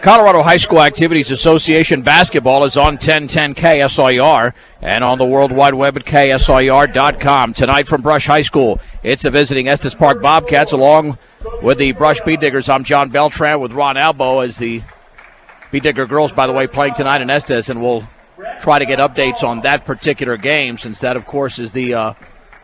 Colorado High School Activities Association basketball is on 1010 KSIR and on the World Wide Web at KSIR.com. Tonight from Brush High School, it's the visiting Estes Park Bobcats along with the Brush Bee Diggers. I'm John Beltran with Ron Albo as the Bee Digger girls, by the way, playing tonight in Estes, and we'll try to get updates on that particular game since that, of course, is the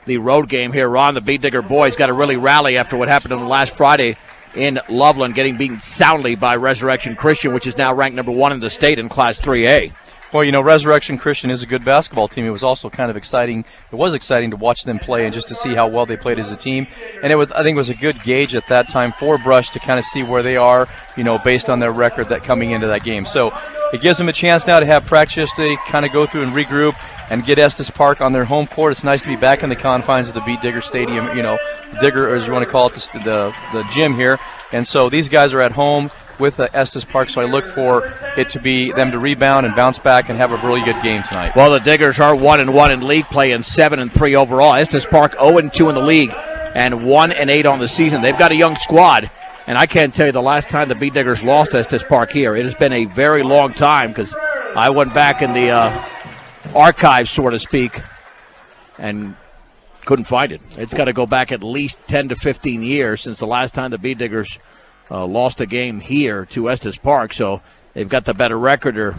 road game here. Ron, the Bee Digger boys got to really rally after what happened on last Friday in Loveland, getting beaten soundly by Resurrection Christian, which is now ranked number 1 in the state in Class 3A. Well, you know, Resurrection Christian is a good basketball team. It was also kind of exciting. It was exciting to watch them play and just to see how well they played as a team. And I think it was a good gauge at that time for Brush to kind of see where they are, you know, based on their record that coming into that game. So it gives them a chance now to have practice, to kind of go through and regroup and get Estes Park on their home court. It's nice to be back in the confines of the Bee Digger Stadium, you know, Digger, as you want to call it, the gym here. And so these guys are at home with Estes Park, so I look for it to be them to rebound and bounce back and have a really good game tonight. Well, the Diggers are 1-1 in league play and 7-3 overall. Estes Park 0-2 in the league and 1-8 on the season. They've got a young squad, and I can't tell you the last time the Bee Diggers lost Estes Park here. It has been a very long time because I went back in the archives, so to speak, and couldn't find it. It's got to go back at least 10 to 15 years since the last time the Bee Diggers lost a game here to Estes Park, so they've got the better record. Or,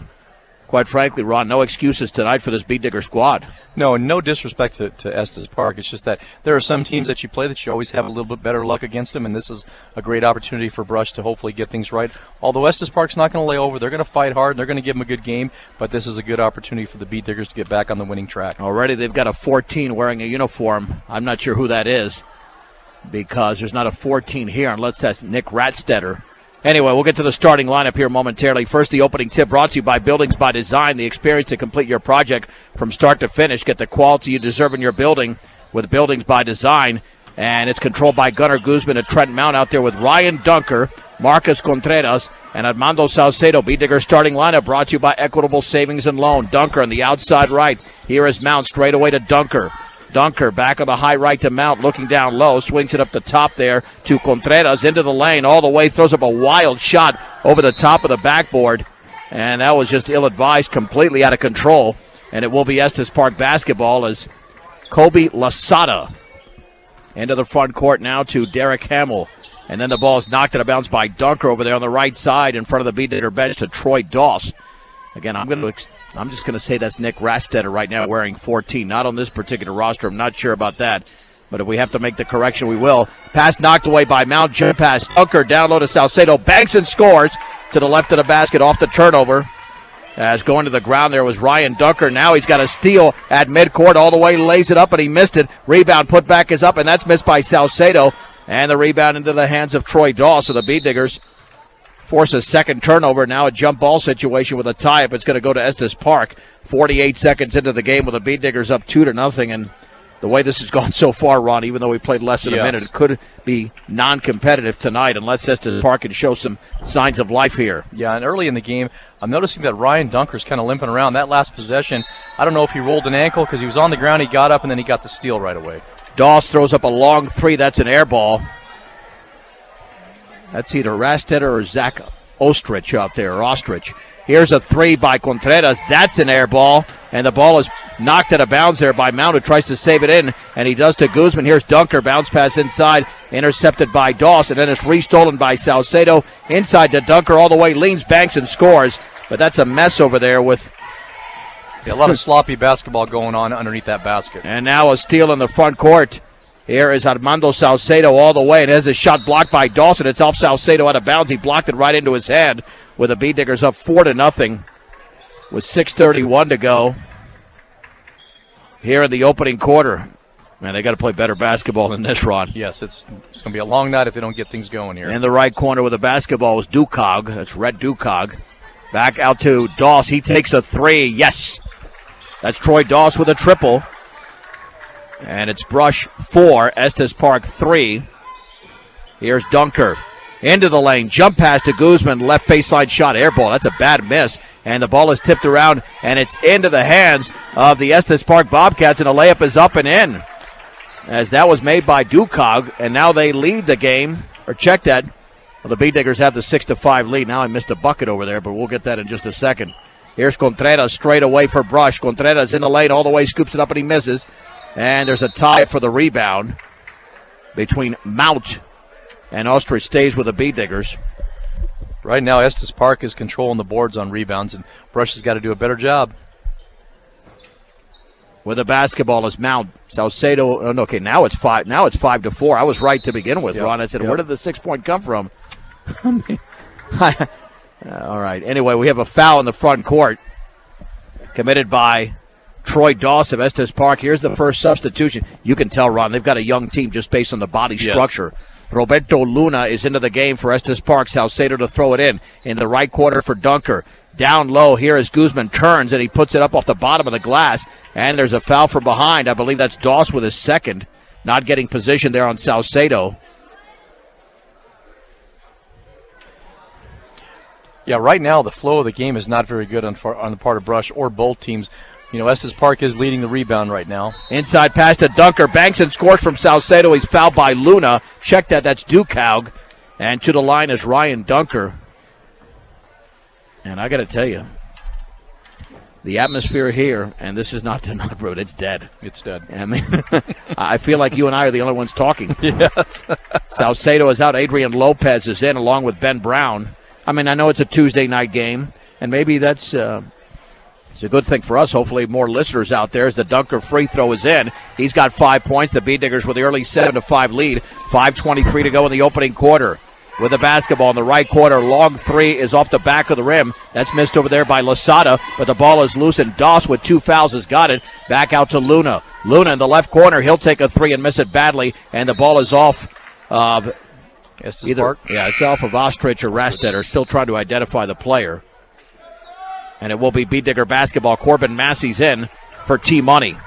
quite frankly, Ron, no excuses tonight for this Bee Digger squad. No disrespect to Estes Park. It's just that there are some teams that you play that you always have a little bit better luck against them, and this is a great opportunity for Brush to hopefully get things right. Although Estes Park's not going to lay over, they're going to fight hard, and they're going to give them a good game, but this is a good opportunity for the Bee Diggers to get back on the winning track. Already they've got a 14 wearing a uniform. I'm not sure who that is, because there's not a 14 here unless that's Nick Ratstetter. Anyway, we'll get to the starting lineup here momentarily. First, the opening tip brought to you by Buildings by Design, the experience to complete your project from start to finish. Get the quality you deserve in your building with Buildings by Design. And it's controlled by Gunnar Guzman at Trent Mount out there with Ryan Dunker, Marcus Contreras, and Armando Salcedo. Bee Digger starting lineup brought to you by Equitable Savings and Loan. Dunker on the outside right. Here is Mount straight away to Dunker. Dunker back on the high right to Mount, looking down low, swings it up the top there to Contreras into the lane all the way, throws up a wild shot over the top of the backboard, and that was just ill-advised, completely out of control, and it will be Estes Park basketball as Kobe Lasada into the front court now to Derek Hamill, and then the ball is knocked out of bounds by Dunker over there on the right side in front of the Bee Digger bench to Troy Doss. Again, I'm just going to say that's Nick Ratstetter right now wearing 14. Not on this particular roster. I'm not sure about that. But if we have to make the correction, we will. Pass knocked away by Mount. Jump pass. Dunker down low to Salcedo. Banks and scores to the left of the basket off the turnover. As going to the ground there was Ryan Dunker. Now he's got a steal at midcourt all the way. Lays it up, and he missed it. Rebound put back is up, and that's missed by Salcedo. And the rebound into the hands of Troy Doss. So the Bee Diggers force a second turnover. Now a jump ball situation with a tie-up. It's going to go to Estes Park. 48 seconds into the game with the Bee Diggers up 2-0. And the way this has gone so far, Ron, even though we played less than a minute, it could be non-competitive tonight unless Estes Park can show some signs of life here. Yeah, and early in the game, I'm noticing that Ryan Dunker's kind of limping around. That last possession, I don't know if he rolled an ankle because he was on the ground, he got up, and then he got the steal right away. Doss throws up a long three. That's an air ball. That's either Rastetter or Zach Ostrich out there, or Ostrich. Here's a three by Contreras. That's an air ball, and the ball is knocked out of bounds there by Mount, who tries to save it in, and he does to Guzman. Here's Dunker, bounce pass inside, intercepted by Doss, and then it's restolen by Salcedo. Inside to Dunker all the way, leans, banks, and scores. But that's a mess over there with a lot of sloppy basketball going on underneath that basket. And now a steal in the front court. Here is Armando Salcedo all the way, and has a shot blocked by Dawson. It's off Salcedo out of bounds. He blocked it right into his head with the Bee Diggers up 4-0 with 6:31 to go here in the opening quarter. Man, they got to play better basketball than this, Ron. Yes, it's going to be a long night if they don't get things going here. In the right corner with the basketball is Dukog. That's Red Dukog. Back out to Doss. He takes a three. Yes. That's Troy Doss with a triple. And it's Brush 4, Estes Park 3. Here's Dunker. Into the lane. Jump pass to Guzman. Left baseline shot. Air ball. That's a bad miss. And the ball is tipped around, and it's into the hands of the Estes Park Bobcats, and a layup is up and in. As that was made by Dukog, and now they lead the game. Or check that. Well, the Bee Diggers have the 6-5 lead. Now I missed a bucket over there, but we'll get that in just a second. Here's Contreras straight away for Brush. Contreras in the lane all the way, scoops it up, and he misses. And there's a tie for the rebound between Mount and Ostrich. Stays with the Bee Diggers. Right now, Estes Park is controlling the boards on rebounds, and Brush has got to do a better job. With the basketball is Mount. Salcedo. Okay, now it's 5. Now it's 5-4. I was right to begin with, Ron. I said, where did the 6-point come from? All right. Anyway, we have a foul in the front court committed by Troy Doss of Estes Park. Here's the first substitution. You can tell, Ron, they've got a young team just based on the body structure. Roberto Luna is into the game for Estes Park. Salcedo to throw it in the right corner for Dunker. Down low, here as Guzman turns, and he puts it up off the bottom of the glass. And there's a foul from behind. I believe that's Doss with his second. Not getting position there on Salcedo. Yeah, right now the flow of the game is not very good on the part of Brush or both teams. You know, Estes Park is leading the rebound right now. Inside pass to Dunker. Banks and scores from Salcedo. He's fouled by Luna. Check that. That's Dukaug. And to the line is Ryan Dunker. And I got to tell you, the atmosphere here, and this is not to not rude, it's dead. It's dead. I mean, I feel like you and I are the only ones talking. Yes. Salcedo is out. Adrian Lopez is in along with Ben Brown. I mean, I know it's a Tuesday night game, and maybe that's it's a good thing for us. Hopefully more listeners out there as the Dunker free throw is in. He's got 5 points. The Bee Diggers with the early 7-5 lead. 5:23 to go in the opening quarter. With the basketball in the right corner, long three is off the back of the rim. That's missed over there by Lasada, but the ball is loose, and Doss with 2 fouls has got it. Back out to Luna. Luna in the left corner. He'll take a three and miss it badly, and the ball is off of Estes Park. Yeah, it's off of Ostrich or Rastetter. Still trying to identify the player. And it will be Bee Digger basketball. Corbin Massey's in for T-Money.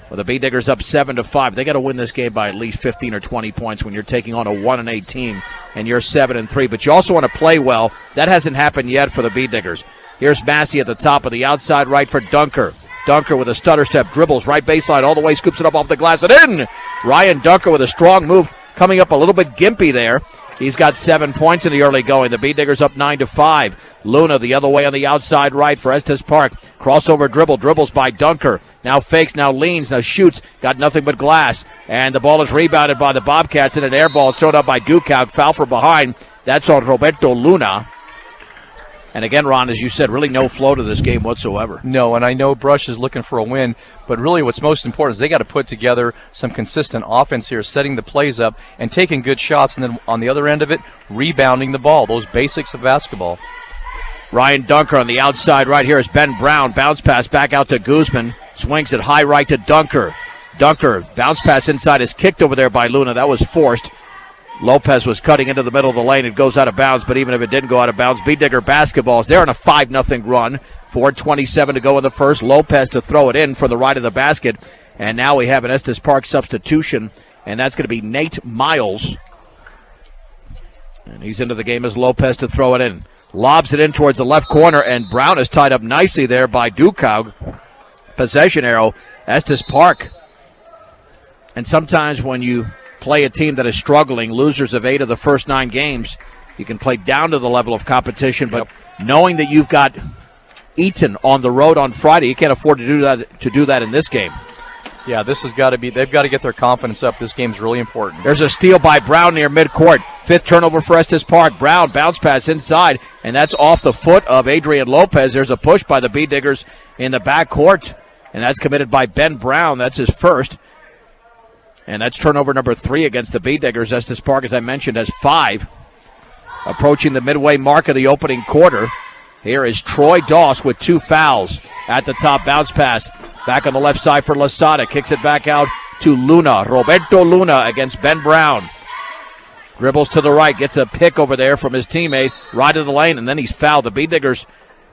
Well, the Bee Diggers up 7-5. They got to win this game by at least 15 or 20 points when you're taking on a 1-8 team and you're 7-3. But you also want to play well. That hasn't happened yet for the Bee Diggers. Here's Massey at the top of the outside right for Dunker. Dunker with a stutter step, dribbles right baseline all the way, scoops it up off the glass and in. Ryan Dunker with a strong move, coming up a little bit gimpy there. He's got 7 points in the early going. The Bee Diggers up 9-5. Luna the other way on the outside right for Estes Park. Crossover dribbles by Dunker. Now fakes, now leans, now shoots. Got nothing but glass. And the ball is rebounded by the Bobcats, and an air ball thrown up by Dukaug. Foul from behind. That's on Roberto Luna. And again, Ron, as you said, really no flow to this game whatsoever. No, and I know Brush is looking for a win, but really what's most important is they got to put together some consistent offense here, setting the plays up and taking good shots, and then on the other end of it, rebounding the ball, those basics of basketball. Ryan Dunker on the outside right here is Ben Brown. Bounce pass back out to Guzman. Swings it high right to Dunker. Dunker, bounce pass inside is kicked over there by Luna. That was forced. Lopez was cutting into the middle of the lane. It goes out of bounds, but even if it didn't go out of bounds, Bee Digger basketballs. They're on a 5-0 run. 4:27 to go in the first. Lopez to throw it in for the right of the basket. And now we have an Estes Park substitution, and that's going to be Nate Miles. And he's into the game as Lopez to throw it in. Lobs it in towards the left corner, and Brown is tied up nicely there by Dukaug. Possession arrow, Estes Park. And sometimes when you play a team that is struggling, losers of 8 of the first 9 games, you can play down to the level of competition, but knowing that you've got Eaton on the road on Friday, you can't afford to do that in this game. Yeah, this has got to be, they've got to get their confidence up. This game's really important. There's a steal by Brown near midcourt. 5th turnover for Estes Park. Brown, bounce pass inside, and that's off the foot of Adrian Lopez. There's a push by the Bee Diggers in the backcourt, and that's committed by Ben Brown. That's his first. And that's turnover number 3 against the Bee Diggers. Estes Park, as I mentioned, has 5. Approaching the midway mark of the opening quarter. Here is Troy Doss with 2 fouls. At the top, bounce pass. Back on the left side for Lasada. Kicks it back out to Luna. Roberto Luna against Ben Brown. Dribbles to the right. Gets a pick over there from his teammate. Right of the lane, and then he's fouled. The Bee Diggers,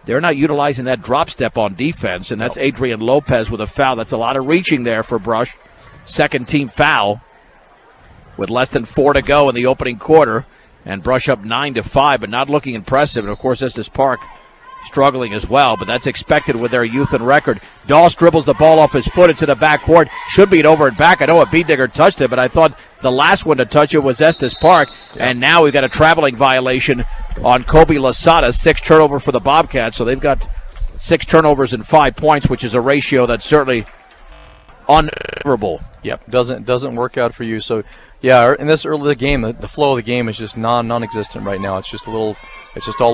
they're not utilizing that drop step on defense, and that's Adrian Lopez with a foul. That's a lot of reaching there for Brush. Second team foul with less than 4 to go in the opening quarter. And Brush up 9-5, but not looking impressive. And, of course, Estes Park struggling as well, but that's expected with their youth and record. Doss dribbles the ball off his foot into the backcourt. Should be an over and back. I know a B-Digger touched it, but I thought the last one to touch it was Estes Park, and now we've got a traveling violation on Kobe Lasada. 6 turnover for the Bobcats, so they've got 6 turnovers and 5 points, which is a ratio that's certainly unfavorable. Yep, doesn't work out for you. So, yeah, in this early game, the flow of the game is just non-existent right now. It's just all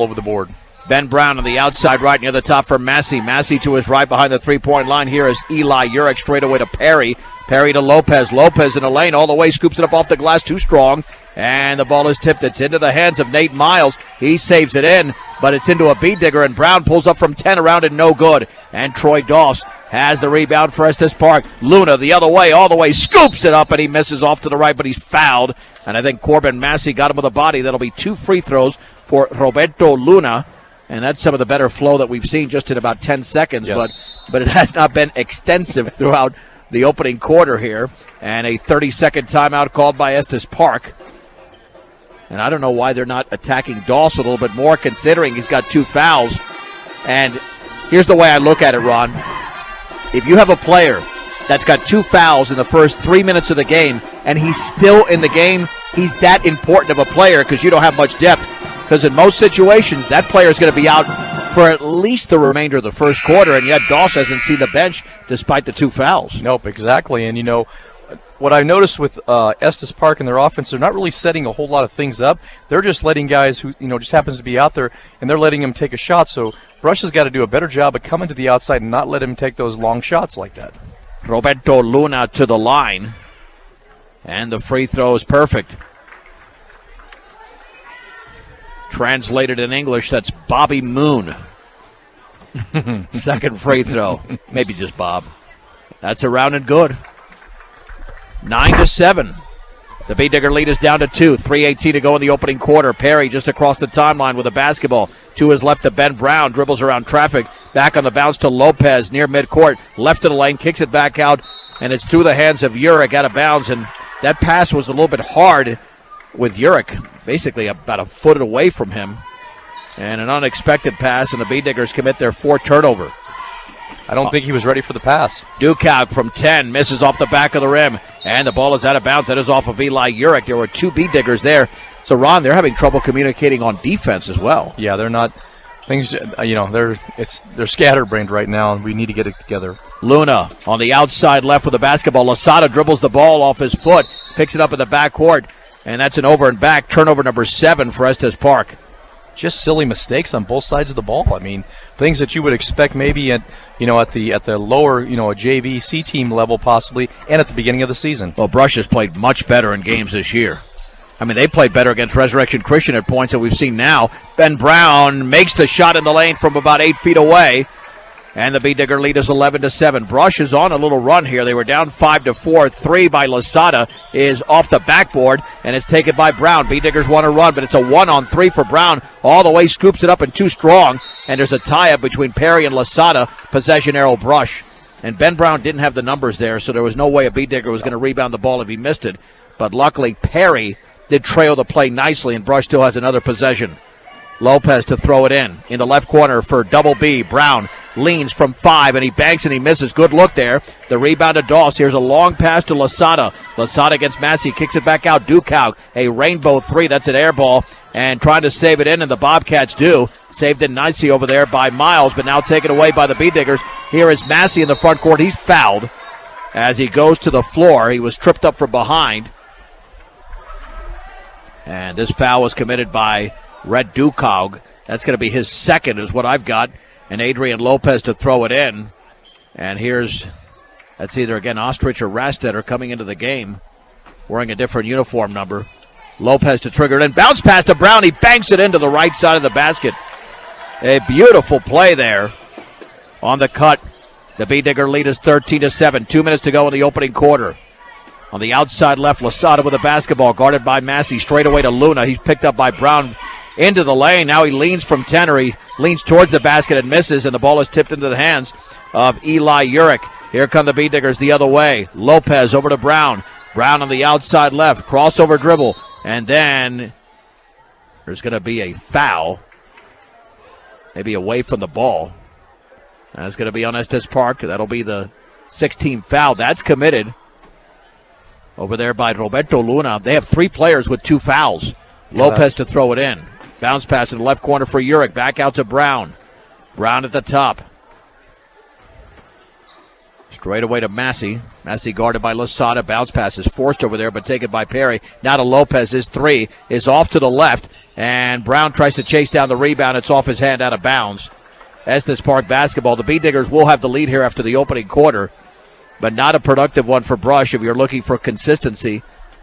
over the board. Ben Brown on the outside right near the top for Massey. Massey to his right behind the three-point line. Here is Eli Urich straight away to Perry. Perry to Lopez. Lopez in the lane all the way, scoops it up off the glass, too strong. And the ball is tipped. It's into the hands of Nate Miles. He saves it in, but it's into a B-Digger, and Brown pulls up from 10 around and no good. And Troy Doss has the rebound for Estes Park. Luna the other way, all the way, scoops it up, and he misses off to the right, but he's fouled. And I think Corbin Massey got him with a body. That'll be 2 free throws for Roberto Luna. And that's some of the better flow that we've seen just in about 10 seconds. Yes. But it has not been extensive throughout the opening quarter here. And a 30-second timeout called by Estes Park. And I don't know why they're not attacking Doss a little bit more, considering he's got 2 fouls. And here's the way I look at it, Ron. If you have a player that's got 2 fouls in the first 3 minutes of the game and he's still in the game, he's that important of a player because you don't have much depth. Because in most situations, that player is going to be out for at least the remainder of the first quarter, and yet Doss hasn't seen the bench despite the 2 fouls. Nope, exactly. And, what I've noticed with Estes Park and their offense, they're not really setting a whole lot of things up. They're just letting guys who, just happens to be out there, and they're letting them take a shot. So Brush has got to do a better job of coming to the outside and not let him take those long shots like that. Roberto Luna to the line, and the free throw is perfect. Translated in English, that's Bobby Moon. Second free throw. Maybe just Bob. That's around and good. 9-7. The B-Digger lead is down to 2. 3:18 to go in the opening quarter. Perry just across the timeline with a basketball. To his left to Ben Brown. Dribbles around traffic. Back on the bounce to Lopez near midcourt. Left of the lane. Kicks it back out. And it's through the hands of Urich out of bounds. And that pass was a little bit hard with Urich. Basically about a foot away from him. And an unexpected pass. And the B-Diggers commit their 4th turnover. I don't think he was ready for the pass. Dukow from 10 misses off the back of the rim, and the ball is out of bounds. That is off of Eli Urich. There were 2 B-Diggers there. So, Ron, they're having trouble communicating on defense as well. Yeah, they're not. Things, they're scatterbrained right now, and we need to get it together. Luna on the outside left with the basketball. Lasada dribbles the ball off his foot, picks it up in the backcourt, and that's an over and back. Turnover number 7 for Estes Park. Just silly mistakes on both sides of the ball. I mean, things that you would expect maybe at the lower, a JV C team level possibly, and at the beginning of the season. Well, Brush has played much better in games this year. I mean, they played better against Resurrection Christian at points that we've seen now. Ben Brown makes the shot in the lane from about 8 feet away. And the B-Digger lead is 11-7. Brush is on a little run here. They were down 5-4. 3 by Lasada is off the backboard, and it's taken by Brown. B-Diggers want to run, but it's a 1-on-3 for Brown. All the way, scoops it up and too strong. And there's a tie-up between Perry and Lasada. Possession arrow Brush. And Ben Brown didn't have the numbers there, so there was no way a B-Digger was going to rebound the ball if he missed it. But luckily, Perry did trail the play nicely, and Brush still has another possession. Lopez to throw it in the left corner for double B. Brown leans from 5, and he banks and he misses. Good look there. The rebound to Doss. Here's a long pass to Lasada. Lasada against Massey. Kicks it back out. Dukow, a rainbow 3. That's an air ball. And trying to save it in, and the Bobcats do. Saved it nicely over there by Miles, but now taken away by the B-Diggers. Here is Massey in the front court. He's fouled as he goes to the floor. He was tripped up from behind. And this foul was committed by Red Dukow. That's going to be his second is what I've got. And Adrian Lopez to throw it in. And that's either, again, Ostrich or Rastetter coming into the game wearing a different uniform number. Lopez to trigger it in. Bounce pass to Brown. He banks it into the right side of the basket. A beautiful play there on the cut. The B-Digger lead is 13-7. 2 minutes to go in the opening quarter. On the outside left, Lasada with a basketball, guarded by Massey. Straight away to Luna. He's picked up by Brown into the lane. Now he leans from 10, or he leans towards the basket and misses, and the ball is tipped into the hands of Eli Urich. Here come the B-Diggers the other way. Lopez over to Brown. Brown on the outside left. Crossover dribble. And then there's going to be a foul. maybe away from the ball. That's going to be on Estes Park. That'll be the 16th foul. That's committed over there by Roberto Luna. They have 3 players with 2 fouls. Lopez to throw it in. Bounce pass in the left corner for Urich. Back out to Brown. Brown at the top. Straight away to Massey. Massey guarded by Lasada. Bounce pass is forced over there, but taken by Perry. Now to Lopez. His 3 is off to the left, and Brown tries to chase down the rebound. It's off his hand, out of bounds. Estes Park basketball. The B-Diggers will have the lead here after the opening quarter, but not a productive one for Brush if you're looking for consistency.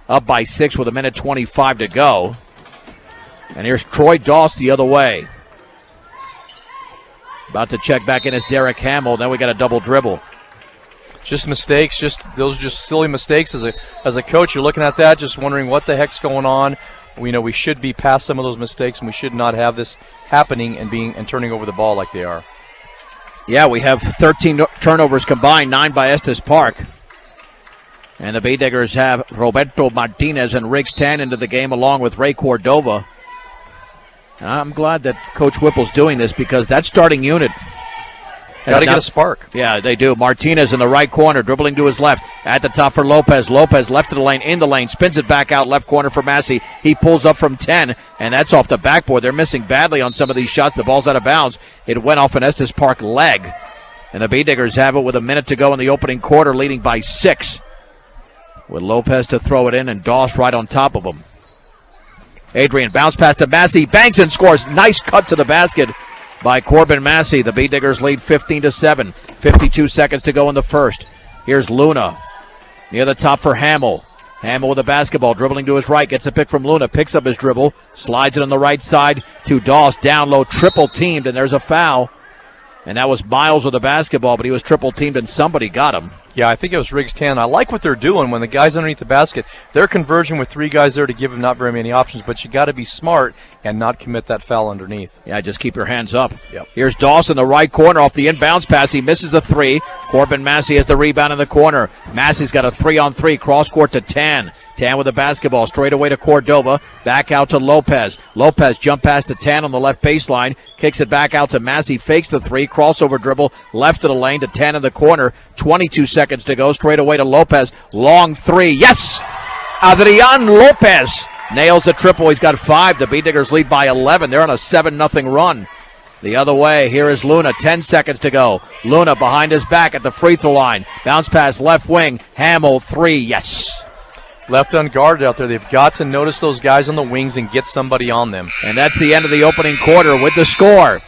Up by 6 with 1:25 to go. And here's Troy Doss the other way. About to check back in as Derek Hamill. Then we got a double dribble. Just mistakes. Those are just silly mistakes. As a coach, you're looking at that, just wondering what the heck's going on. We know we should be past some of those mistakes, and we should not have this happening and turning over the ball like they are. Yeah, we have 13 turnovers combined, 9 by Estes Park. And the B-Diggers have Roberto Martinez and Riggs Tan into the game along with Ray Cordova. I'm glad that Coach Whipple's doing this because that starting unit got to get a spark. Yeah, they do. Martinez in the right corner, dribbling to his left. At the top for Lopez. Lopez left of the lane, in the lane, spins it back out, left corner for Massey. He pulls up from 10, and that's off the backboard. They're missing badly on some of these shots. The ball's out of bounds. It went off an Estes Park leg. And the B-Diggers have it with a minute to go in the opening quarter, leading by 6. With Lopez to throw it in and Doss right on top of him. Adrian bounce pass to Massey, banks and scores. Nice cut to the basket by Corbin Massey. The B-Diggers lead 15-7. 52 seconds to go in the first. Here's Luna near the top for Hamill. Hamill with the basketball, dribbling to his right, gets a pick from Luna, picks up his dribble, slides it on the right side to Doss, down low, triple teamed, and there's a foul. And that was Miles with the basketball, but he was triple teamed and somebody got him. Yeah, I think it was Riggs Tan. I like what they're doing when the guy's underneath the basket. They're converging with 3 guys there to give him not very many options, but you got to be smart and not commit that foul underneath. Yeah, just keep your hands up. Yep. Here's Doss in the right corner off the inbounds pass. He misses the 3. Corbin Massey has the rebound in the corner. Massey's got a 3-on-3, cross court to Tan. Tan with the basketball, straight away to Cordova, back out to Lopez. Lopez jump pass to Tan on the left baseline, kicks it back out to Massey, fakes the 3, crossover dribble, left of the lane to Tan in the corner. 22 seconds to go, straight away to Lopez, long 3, yes! Adrian Lopez nails the triple, he's got 5. The B-Diggers lead by 11, they're on a 7-0 run. The other way, here is Luna, 10 seconds to go. Luna behind his back at the free throw line, bounce pass left wing, Hamill 3, yes! Left unguarded out there. They've got to notice those guys on the wings and get somebody on them. And that's the end of the opening quarter with the score.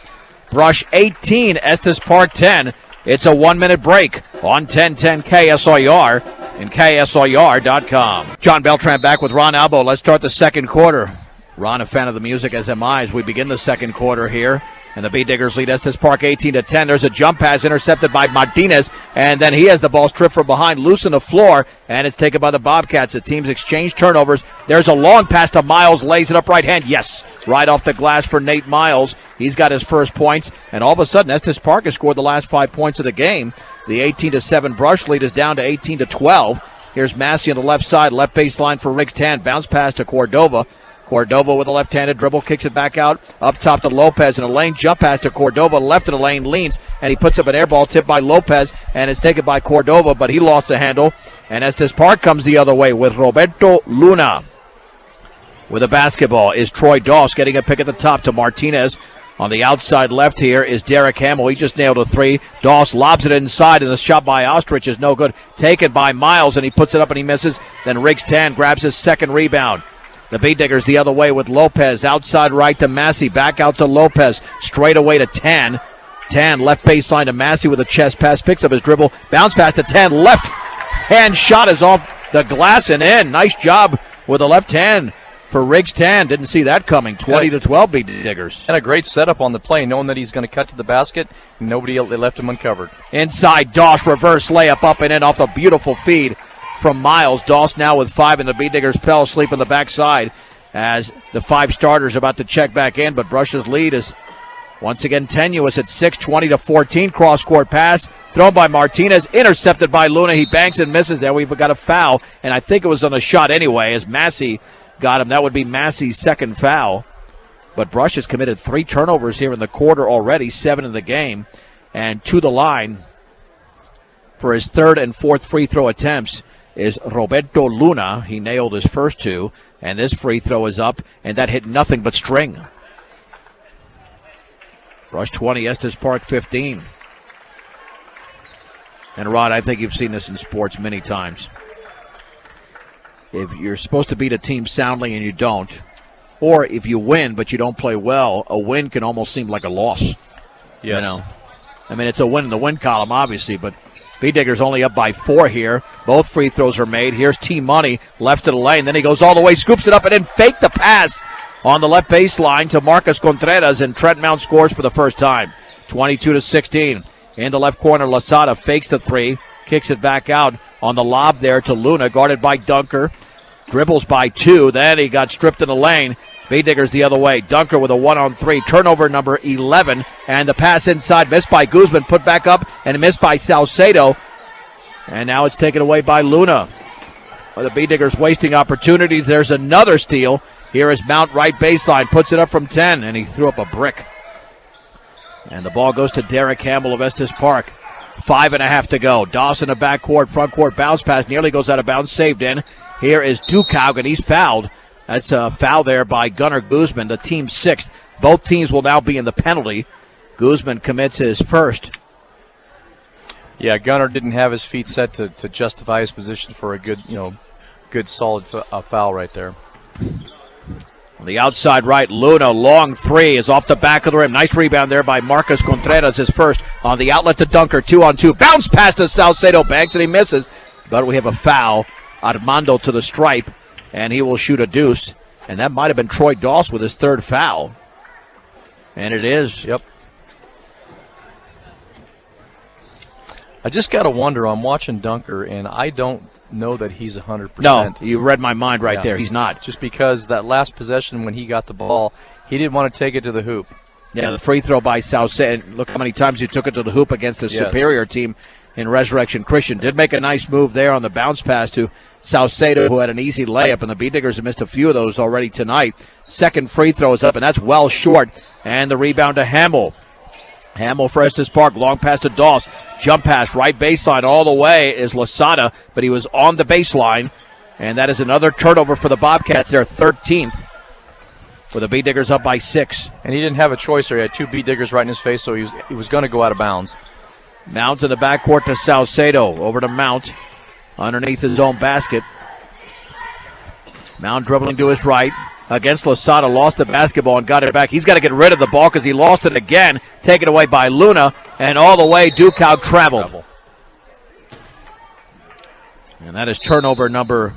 Brush 18, Estes Park 10. It's a 1-minute break on 1010 KSIR and KSIR.com. John Beltran back with Ron Albo. Let's start the second quarter. Ron, a fan of the music, as am I, as we begin the second quarter here. And the B-Diggers lead Estes Park 18-10. There's a jump pass intercepted by Martinez, and then he has the ball stripped from behind, loose on the floor, and it's taken by the Bobcats. The teams exchange turnovers. There's a long pass to Miles, lays it up right hand. Yes, right off the glass for Nate Miles. He's got his first points, and all of a sudden Estes Park has scored the last 5 points of the game. The 18-7 Brush lead is down to 18-12. Here's Massey on the left side, left baseline for Riggs Tan. Bounce pass to Cordova. Cordova with a left-handed dribble, kicks it back out, up top to Lopez in a lane, jump pass to Cordova, left of the lane, leans, and he puts up an air ball tipped by Lopez, and it's taken by Cordova, but he lost the handle, and Estes Park comes the other way with Roberto Luna. With the basketball is Troy Doss getting a pick at the top to Martinez. On the outside left here is Derek Hamill. He just nailed a 3. Doss lobs it inside, and the shot by Ostrich is no good. Taken by Miles, and he puts it up and he misses. Then Riggs Tan grabs his second rebound. The B-Diggers the other way with Lopez. Outside right to Massey. Back out to Lopez. Straight away to Tan. Tan left baseline to Massey with a chest pass. Picks up his dribble. Bounce pass to Tan. Left hand shot is off the glass and in. Nice job with the left hand for Riggs Tan. Didn't see that coming. 20-12 B-Diggers. And a great setup on the play, knowing that he's going to cut to the basket. Nobody else, they left him uncovered. Inside, Doss reverse layup up and in off a beautiful feed from Miles. Doss now with 5, and the B-Diggers fell asleep on the backside as the 5 starters about to check back in, but Brush's lead is once again tenuous at 6, 20-14. Cross-court pass thrown by Martinez, intercepted by Luna. He banks and misses there. We've got a foul, and I think it was on a shot anyway as Massey got him. That would be Massey's second foul. But Brush has committed 3 turnovers here in the quarter already, 7 in the game. And to the line for his 3rd and 4th free throw attempts is Roberto Luna. He nailed his first 2, and this free throw is up, and that hit nothing but string. Brush 20, Estes Park 15. And Rod, I think you've seen this in sports many times. If you're supposed to beat a team soundly and you don't, or if you win but you don't play well, a win can almost seem like a loss. Yes. You know? I mean, it's a win in the win column, obviously, but B-Digger's only up by 4 here. Both free throws are made. Here's T-Money, left to the lane. Then he goes all the way, scoops it up, and then fake the pass on the left baseline to Marcus Contreras, and Trent Mount scores for the first time. 22-16. In the left corner, Lasada fakes the 3, kicks it back out on the lob there to Luna, guarded by Dunker. Dribbles by 2, then he got stripped in the lane. B-Digger's the other way. Dunker with a 1-on-3, turnover number 11, and the pass inside, missed by Guzman, put back up, and missed by Salcedo. And now it's taken away by Luna. The B-Diggers wasting opportunities. There's another steal. Here is Mount, right baseline, puts it up from 10, and he threw up a brick. And the ball goes to Derek Hamill of Estes Park. 5.5 to go. Dawson in the backcourt, front court bounce pass, nearly goes out of bounds, saved in. Here is Dukaug, and he's fouled. That's a foul there by Gunnar Guzman, the team's 6th. Both teams will now be in the penalty. Guzman commits his first. Yeah, Gunnar didn't have his feet set to justify his position for a good solid foul right there. On the outside right, Luna, long 3 is off the back of the rim. Nice rebound there by Marcus Contreras, his first. On the outlet to Dunker, 2-on-2. Bounce pass to Salcedo, banks, and he misses. But we have a foul. Armando to the stripe, and he will shoot a deuce. And that might have been Troy Doss with his 3rd foul. And it is. Yep. I just got to wonder, I'm watching Dunker, and I don't know that he's 100%. No, you read my mind right there. He's not. Just because that last possession when he got the ball, he didn't want to take it to the hoop. Yeah, the free throw by Salcedo. Look how many times he took it to the hoop against the superior team in Resurrection Christian. Did make a nice move there on the bounce pass to Salcedo, who had an easy layup, and the B-Diggers have missed a few of those already tonight. 2nd free throw is up, and that's well short. And the rebound to Hamill. Hamill for Estes Park, long pass to Doss. Jump pass, right baseline, all the way is Lasada, but he was on the baseline. And that is another turnover for the Bobcats, their 13th. With the B-Diggers up by 6. And he didn't have a choice there. He had 2 B-Diggers right in his face, so he was going to go out of bounds. Mount in the backcourt to Salcedo. Over to Mount underneath his own basket. Mount dribbling to his right. Against Lasada, lost the basketball and got it back. He's got to get rid of the ball because he lost it again. Taken away by Luna, and all the way Dukaug traveled. And that is turnover number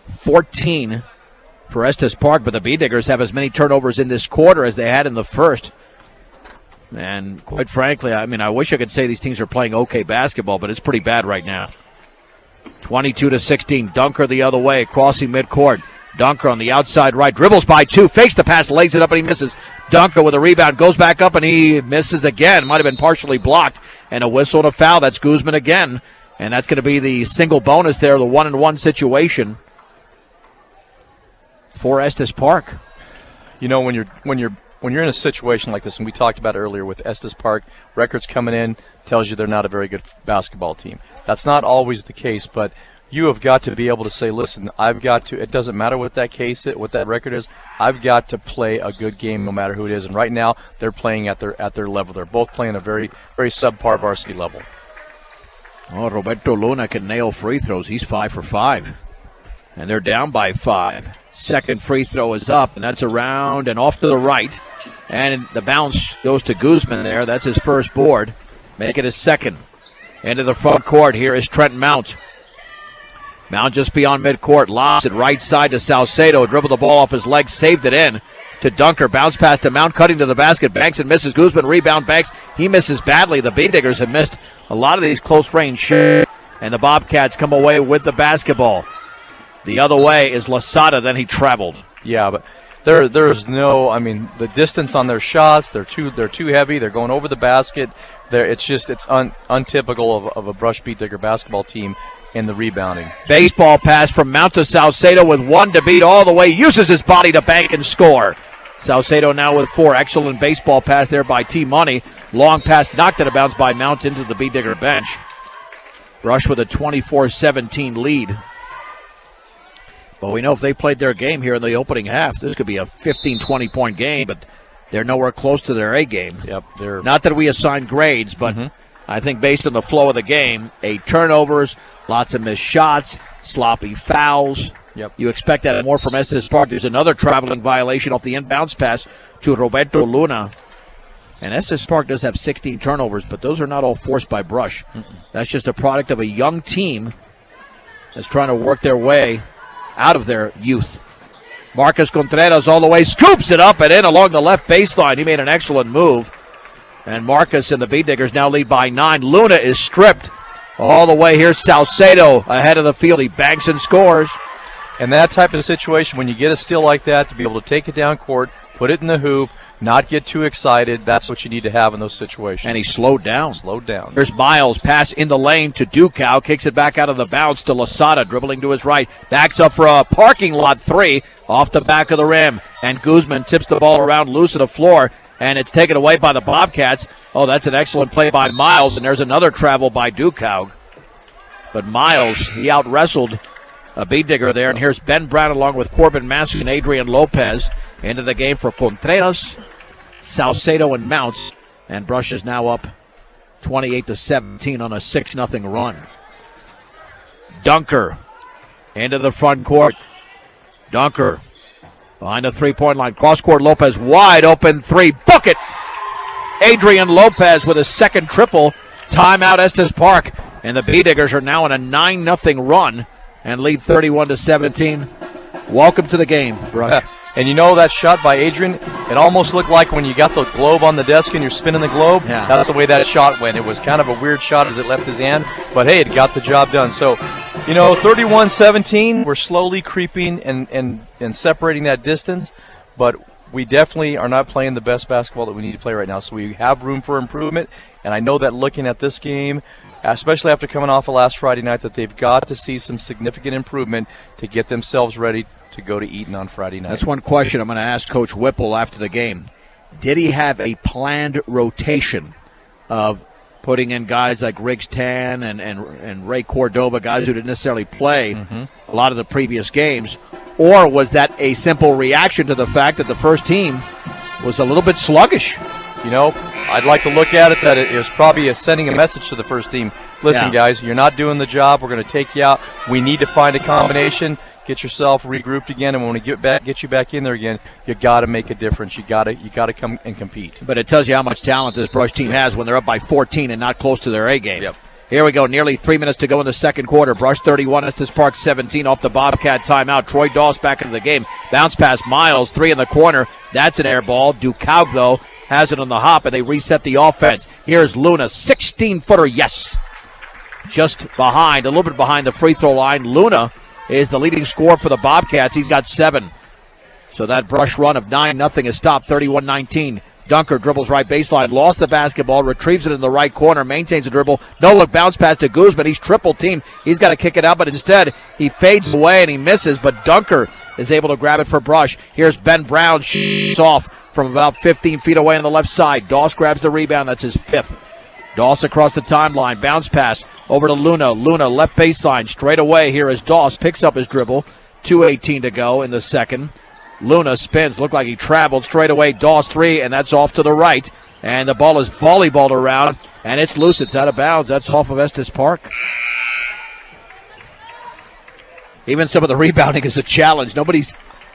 14 for Estes Park, but the B-Diggers have as many turnovers in this quarter as they had in the first. And quite frankly, I mean, I wish I could say these teams are playing okay basketball, but it's pretty bad right now. 22-16, Dunker the other way, crossing midcourt. Dunker on the outside right, dribbles by 2, fakes the pass, lays it up, and he misses. Dunker with a rebound, goes back up, and he misses again. Might have been partially blocked, and a whistle and a foul. That's Guzman again, and that's going to be the single bonus there, the 1-and-1 situation for Estes Park. You know, when you're in a situation like this, and we talked about it earlier with Estes Park, records coming in tells you they're not a very good basketball team. That's not always the case, but you have got to be able to say, listen, I've got to, it doesn't matter what that case is, what that record is, I've got to play a good game no matter who it is. And right now they're playing at their level. They're both playing a very, very subpar varsity level. Oh, Roberto Luna can nail free throws. He's 5 for 5. And they're down by 5. 2nd free throw is up, and that's around and off to the right. And the bounce goes to Guzman there. That's his first board. Make it his 2nd. Into the front court. Here is Trent Mount. Mount just beyond midcourt. Lobs it right side to Salcedo. Dribbled the ball off his legs. Saved it in to Dunker. Bounce pass to Mount. Cutting to the basket. Banks and misses. Guzman rebound. Banks. He misses badly. The B-Diggers have missed a lot of these close range shots. And the Bobcats come away with the basketball. The other way is Lasada. Then he traveled. Yeah, but there's no, I mean, the distance on their shots, they're too heavy. They're going over the basket. It's untypical of a Brush B-Digger basketball team in the rebounding. Baseball pass from Mount to Salcedo with 1 to beat all the way. Uses his body to bank and score. Salcedo now with 4. Excellent baseball pass there by T Money. Long pass knocked out of bounds by Mount into the Bee Digger bench. Brush with a 24-17 lead. But we know if they played their game here in the opening half, this could be a 15, 20-point game, but they're nowhere close to their A game. Yep, they're not that we assign grades, but I think based on the flow of the game, 8 turnovers, lots of missed shots, sloppy fouls. Yep. You expect that more from Estes Park. There's another traveling violation off the inbounds pass to Roberto Luna. And Estes Park does have 16 turnovers, but those are not all forced by Brush. That's just a product of a young team that's trying to work their way out of their youth. Marcus Contreras all the way, scoops it up and in along the left baseline. He made an excellent move. And Marcus and the Bee Diggers now lead by 9. Luna is stripped all the way. Here's Salcedo ahead of the field. He banks and scores. And that type of situation, when you get a steal like that, to be able to take it down court, put it in the hoop, not get too excited, that's what you need to have in those situations. And he slowed down. Here's Miles, pass in the lane to Dukow, kicks it back out of the bounce to Losada, dribbling to his right, backs up for a parking lot 3 off the back of the rim, and Guzman tips the ball around loose to the floor, and it's taken away by the Bobcats. Oh, that's an excellent play by Miles, and there's another travel by Dukow. But Miles, he out-wrestled a Bee Digger there, and here's Ben Brown along with Corbin Massey and Adrian Lopez into the game for Contreras, Salcedo, and Mounts. And Brush is now up 28-17 on a 6-0 run. Dunker into the front court. Dunker behind the three-point line. Cross-court Lopez, wide open 3. Book it! Adrian Lopez with a second triple. Timeout Estes Park. And the Bee Diggers are now on a 9-0 run and lead 31-17. Welcome to the game, Brush. And you know that shot by Adrian, it almost looked like when you got the globe on the desk and you're spinning the globe. Yeah. That's the way that shot went. It was kind of a weird shot as it left his hand, but hey, it got the job done. So, 31-17, we're slowly creeping and separating that distance, but we definitely are not playing the best basketball that we need to play right now. So we have room for improvement, and I know that looking at this game, especially after coming off of last Friday night, that they've got to see some significant improvement to get themselves ready to go to Eaton on Friday night. That's one question I'm going to ask Coach Whipple after the game. Did he have a planned rotation of putting in guys like Riggs Tan and Ray Cordova, guys who didn't necessarily play a lot of the previous games? Or was that a simple reaction to the fact that the first team was a little bit sluggish? I'd like to look at it that it was probably sending a message to the first team. Listen, guys, you're not doing the job. We're going to take you out. We need to find a combination. Get yourself regrouped again, and when we get you back in there again, you got to make a difference. You got to come and compete. But it tells you how much talent this Brush team has when they're up by 14 and not close to their A game. Yep. Here we go, nearly 3 minutes to go in the second quarter. Brush 31, Estes Park 17 off the Bobcat timeout. Troy Doss back into the game. Bounce pass, Miles, 3 in the corner. That's an air ball. Dukow, though, has it on the hop, and they reset the offense. Here's Luna, 16-footer, yes. Just behind, a little bit behind the free throw line. Luna is the leading scorer for the Bobcats. He's got 7. So that Brush run of 9-0 is stopped, 31-19. Dunker dribbles right baseline, lost the basketball, retrieves it in the right corner, maintains the dribble. No-look bounce pass to Guzman. He's triple teamed. He's got to kick it out, but instead he fades away and he misses, but Dunker is able to grab it for Brush. Here's Ben Brown, shoots off from about 15 feet away on the left side. Doss grabs the rebound. That's his 5th. Doss across the timeline, bounce pass over to Luna. Luna left baseline, straight away here as Doss picks up his dribble. 2:18 to go in the second. Luna spins, looked like he traveled straight away. Doss 3, and that's off to the right. And the ball is volleyballed around, and it's loose. It's out of bounds. That's off of Estes Park. Even some of the rebounding is a challenge. Nobody's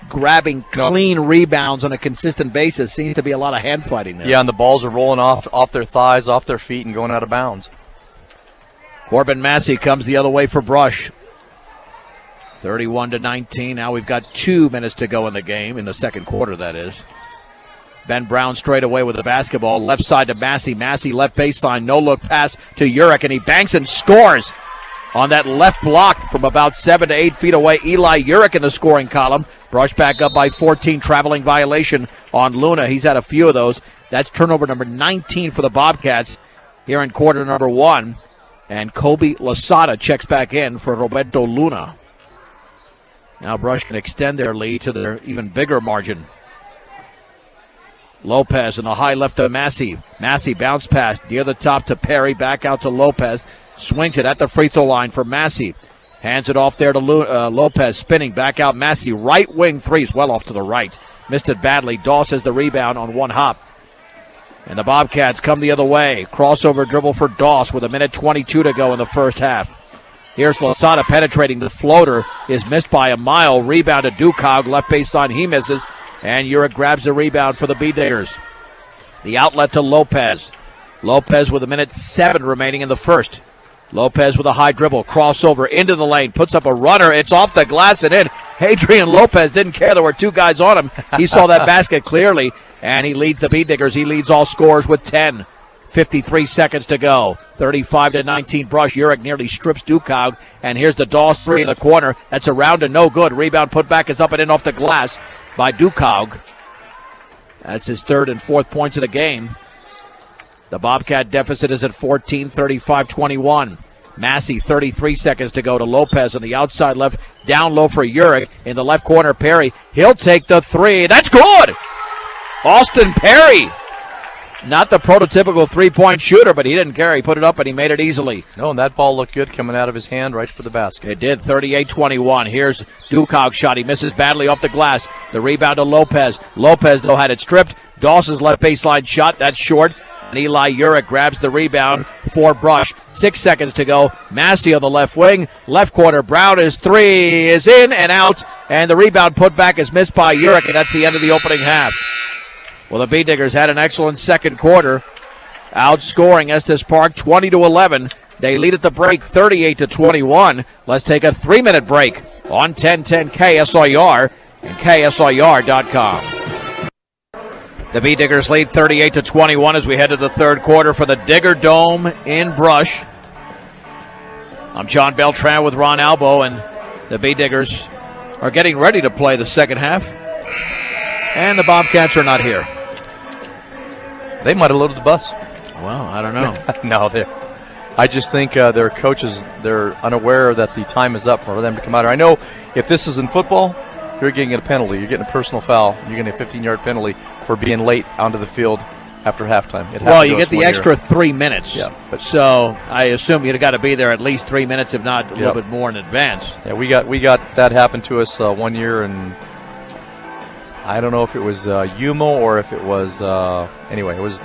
grabbing clean rebounds on a consistent basis. Seems to be a lot of hand fighting there. Yeah, and the balls are rolling off their thighs, off their feet, and going out of bounds. Corbin Massey comes the other way for Brush. 31-19. Now we've got 2 minutes to go in the game, in the second quarter, that is. Ben Brown straight away with the basketball. Left side to Massey. Massey left baseline. No-look pass to Urich, and he banks and scores on that left block from about 7 to 8 feet away. Eli Urich in the scoring column. Brush back up by 14. Traveling violation on Luna. He's had a few of those. That's turnover number 19 for the Bobcats here in quarter number 1. And Kobe Losada checks back in for Roberto Luna. Now Brush can extend their lead to their even bigger margin. Lopez in the high left to Massey. Massey bounce pass near the top to Perry. Back out to Lopez. Swings it at the free throw line for Massey. Hands it off there to Lopez. Spinning back out Massey. Right wing threes well off to the right. Missed it badly. Doss has the rebound on one hop. And the Bobcats come the other way. Crossover dribble for Doss with 1:22 to go in the first half. Here's Losada penetrating. The floater is missed by a mile. Rebound to Dukog. Left baseline. He misses. And Urick grabs the rebound for the B-Diggers. The outlet to Lopez. Lopez with 1:07 remaining in the first. Lopez with a high dribble. Crossover into the lane. Puts up a runner. It's off the glass and in. Adrian Lopez didn't care there were two guys on him. He saw that basket clearly. And he leads the B-Diggers. He leads all scorers with 10. 53 seconds to go. 35-19 Brush. Urick nearly strips Dukog. And here's the Doss three in the corner. That's around and no good. Rebound put back is up and in off the glass by Dukog. That's his third and fourth points of the game. The Bobcat deficit is at 14, 35-21. Massey, 33 seconds to go to Lopez on the outside left. Down low for Urick. In the left corner, Perry. He'll take the three. That's good! Austin Perry. Not the prototypical three-point shooter, but he didn't care. He put it up and he made it easily. No, and that ball looked good coming out of his hand right for the basket. It did, 38-21. Here's Dukog's shot. He misses badly off the glass. The rebound to Lopez. Lopez, though, had it stripped. Dawson's left baseline shot. That's short. And Eli Urick grabs the rebound for Brush. 6 seconds to go. Massey on the left wing. Left corner. Brown is three. Is in and out. And the rebound put back is missed by Urick. And that's the end of the opening half. Well, the B-Diggers had an excellent second quarter, outscoring Estes Park 20-11. They lead at the break 38-21. Let's take a 3-minute break on 1010 KSIR and KSIR.com. The B-Diggers lead 38-21 as we head to the third quarter for the Digger Dome in Brush. I'm John Beltran with Ron Albo, and the B-Diggers are getting ready to play the second half. And the Bobcats are not here. They might have loaded the bus. Well, I don't know. No, I just think their coaches, they're unaware that the time is up for them to come out here. I know if this is in football, you're getting a penalty. You're getting a personal foul. You're getting a 15-yard penalty for being late onto the field after halftime. Well, you get the extra 3 minutes. Yeah, but so I assume you've got to be there at least 3 minutes, if not a little bit more in advance. Yeah, we got that happen to us one year, and I don't know if it was Yuma or if it was anyway. It was.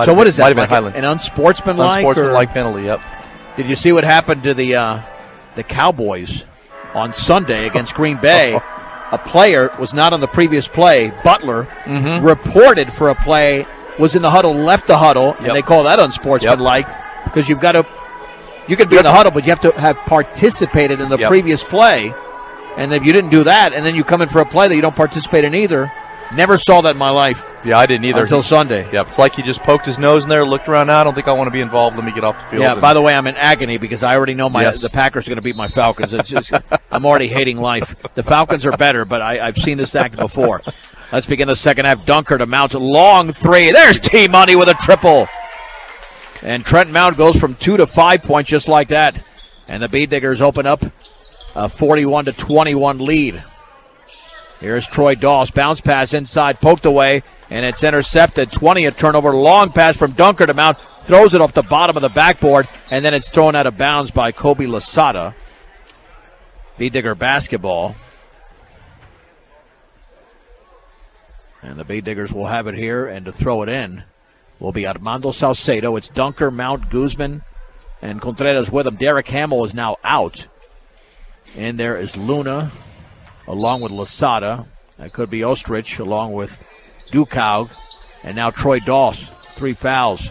So what is that? Like an unsportsmanlike? Unsportsmanlike penalty. Yep. Did you see what happened to the Cowboys on Sunday against Green Bay? A player was not on the previous play. Butler reported for a play, was in the huddle, left the huddle, and they call that unsportsmanlike because you can be in the huddle, but you have to have participated in the previous play. And if you didn't do that, and then you come in for a play that you don't participate in either, never saw that in my life. Yeah, I didn't either. Until Sunday. Yeah, it's like he just poked his nose in there, looked around. I don't think I want to be involved. Let me get off the field. Yeah, by the way, I'm in agony because I already know the Packers are going to beat my Falcons. It's just I'm already hating life. The Falcons are better, but I've seen this act before. Let's begin the second half. Dunker to Mount, long three. There's T-Money with a triple. And Trent Mount goes from 2 to 5 points just like that. And the B-Diggers open up a 41-21 lead. Here's Troy Doss. Bounce pass inside, poked away, and it's intercepted. 20th turnover. Long pass from Dunker to Mount. Throws it off the bottom of the backboard, and then it's thrown out of bounds by Kobe Losada. B-Digger basketball. And the B-Diggers will have it here, and to throw it in will be Armando Salcedo. It's Dunker, Mount, Guzman, and Contreras with him. Derek Hamill is now out. And there is Luna, along with Losada. That could be Ostrich, along with Dukog. And now Troy Doss, 3 fouls.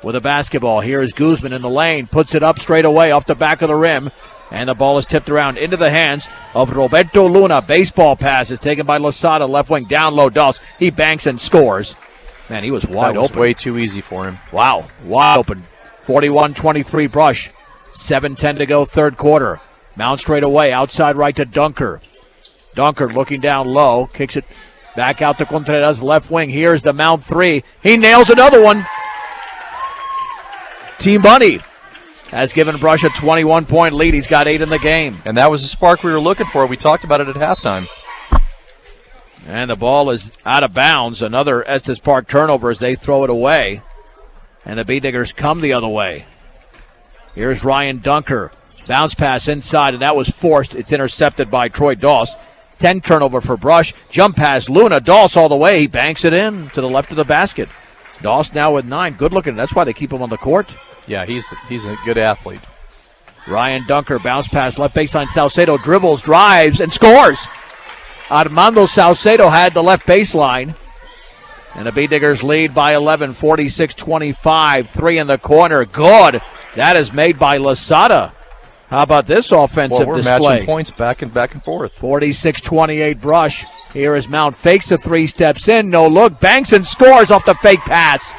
With a basketball, here is Guzman in the lane. Puts it up straight away off the back of the rim. And the ball is tipped around into the hands of Roberto Luna. Baseball pass is taken by Losada, left wing, down low. Doss, he banks and scores. Man, he was wide open. Way too easy for him. Wow, wide open. 41-23 Brush. 7:10 to go, third quarter. Mount straight away, outside right to Dunker. Dunker looking down low, kicks it back out to Contreras, left wing. Here's the Mount three. He nails another one. Team Bunny has given Brush a 21-point lead. He's got 8 in the game. And that was the spark we were looking for. We talked about it at halftime. And the ball is out of bounds. Another Estes Park turnover as they throw it away. And the Bee Diggers come the other way. Here's Ryan Dunker. Bounce pass inside, and that was forced. It's intercepted by Troy Doss. 10 turnover for Brush. Jump pass, Luna. Doss all the way. He banks it in to the left of the basket. Doss now with 9. Good looking. That's why they keep him on the court. Yeah, he's a good athlete. Ryan Dunker, bounce pass, left baseline. Salcedo dribbles, drives, and scores. Armando Salcedo had the left baseline. And the Bee Diggers lead by 11, 46-25. 3 in the corner. Good. That is made by Lasada. How about this offensive we're display? Matching points back and forth. 46-28 Brush. Here is Mount. Fakes a 3, steps in, no look. Banks and scores off the fake pass.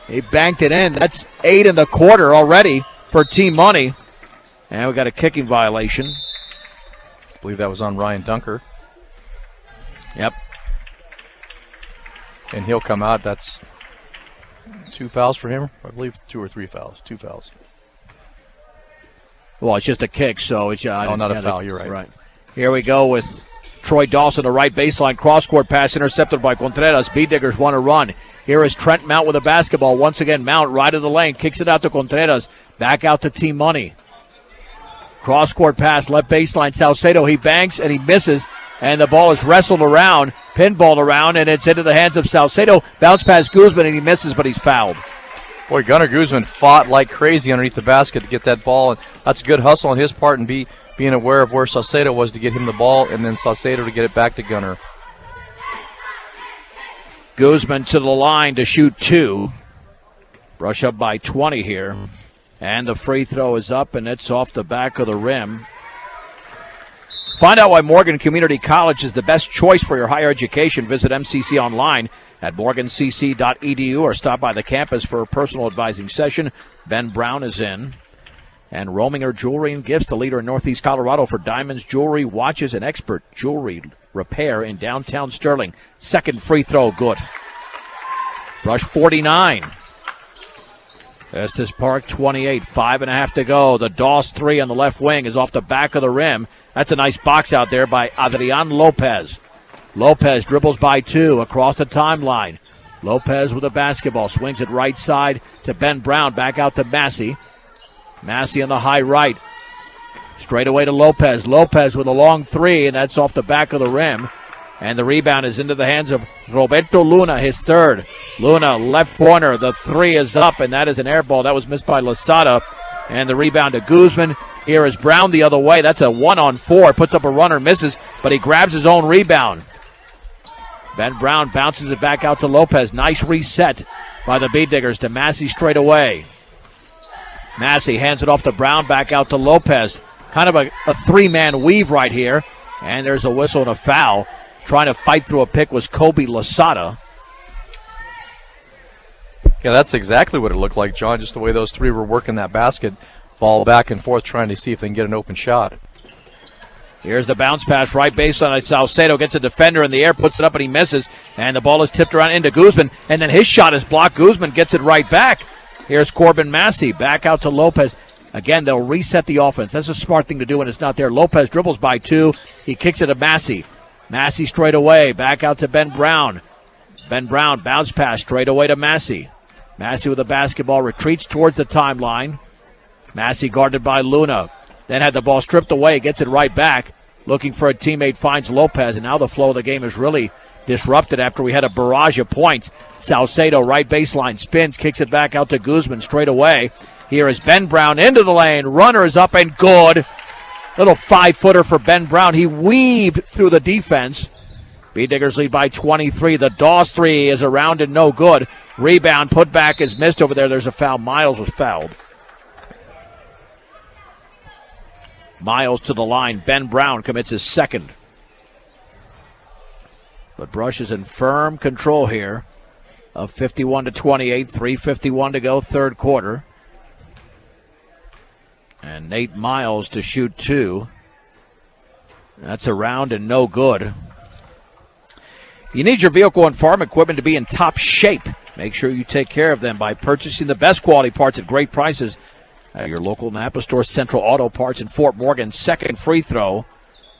He banked it in. That's 8 in the quarter already for Team Money. And we got a kicking violation. I believe that was on Ryan Dunker. Yep. And he'll come out. That's 2 fouls for him. I believe 2 or 3 fouls. 2 fouls. Well, it's just a kick, so it's not a foul. You're right. Right. Here we go with Troy Dawson, the right baseline cross-court pass intercepted by Contreras. Bee Diggers want to run. Here is Trent Mount with a basketball. Once again, Mount right of the lane, kicks it out to Contreras. Back out to Team Money. Cross-court pass, left baseline. Salcedo, he banks and he misses, and the ball is wrestled around, pinballed around, and it's into the hands of Salcedo. Bounce pass Guzman, and he misses, but he's fouled. Boy, Gunnar Guzman fought like crazy underneath the basket to get that ball, and that's a good hustle on his part and being aware of where Salcedo was to get him the ball, and then Salcedo to get it back to Gunnar. Guzman to the line to shoot 2. Brush up by 20 here. And the free throw is up, and it's off the back of the rim. Find out why Morgan Community College is the best choice for your higher education. Visit MCC online at morgancc.edu or stop by the campus for a personal advising session. Ben Brown is in. And Rominger Jewelry and Gifts, the leader in Northeast Colorado for diamonds, jewelry, watches, and expert jewelry repair in downtown Sterling. Second free throw, good. Brush 49. Estes Park 28, 5.5 to go. The Doss 3 on the left wing is off the back of the rim. That's a nice box out there by Adrian Lopez. Lopez dribbles by 2 across the timeline. Lopez with a basketball, swings it right side to Ben Brown, back out to Massey. Massey on the high right. Straight away to Lopez. Lopez with a long 3, and that's off the back of the rim. And the rebound is into the hands of Roberto Luna, his third. Luna, left corner. The 3 is up, and that is an air ball. That was missed by Lasada. And the rebound to Guzman. Here is Brown the other way. That's a 1-on-4. Puts up a runner, misses, but he grabs his own rebound. Ben Brown bounces it back out to Lopez. Nice reset by the Bee Diggers to Massey straight away. Massey hands it off to Brown, back out to Lopez. Kind of a 3-man weave right here. And there's a whistle and a foul. Trying to fight through a pick was Kobe Lasada. Yeah, that's exactly what it looked like, John, just the way those 3 were working that basket. Ball back and forth trying to see if they can get an open shot. Here's the bounce pass, right baseline. Salcedo gets a defender in the air, puts it up, and he misses. And the ball is tipped around into Guzman. And then his shot is blocked. Guzman gets it right back. Here's Corbin Massey, back out to Lopez. Again, they'll reset the offense. That's a smart thing to do when it's not there. Lopez dribbles by 2. He kicks it to Massey. Massey straight away, back out to Ben Brown. Ben Brown, bounce pass, straight away to Massey. Massey with the basketball, retreats towards the timeline. Massey guarded by Luna. Then had the ball stripped away, gets it right back. Looking for a teammate, finds Lopez, and now the flow of the game is really disrupted after we had a barrage of points. Salcedo, right baseline, spins, kicks it back out to Guzman straight away. Here is Ben Brown into the lane. Runner is up and good. Little 5-footer for Ben Brown. He weaved through the defense. Bee Diggers lead by 23. The Doss 3 is around and no good. Rebound, put back is missed over there. There's a foul. Miles was fouled. Miles to the line. Ben Brown commits his second. But Brush is in firm control here of 51-28. 3:51 to go, third quarter. And Nate Miles to shoot 2. That's around and no good. You need your vehicle and farm equipment to be in top shape. Make sure you take care of them by purchasing the best quality parts at great prices at your local Napa store. Central Auto Parts in Fort Morgan. Second free throw.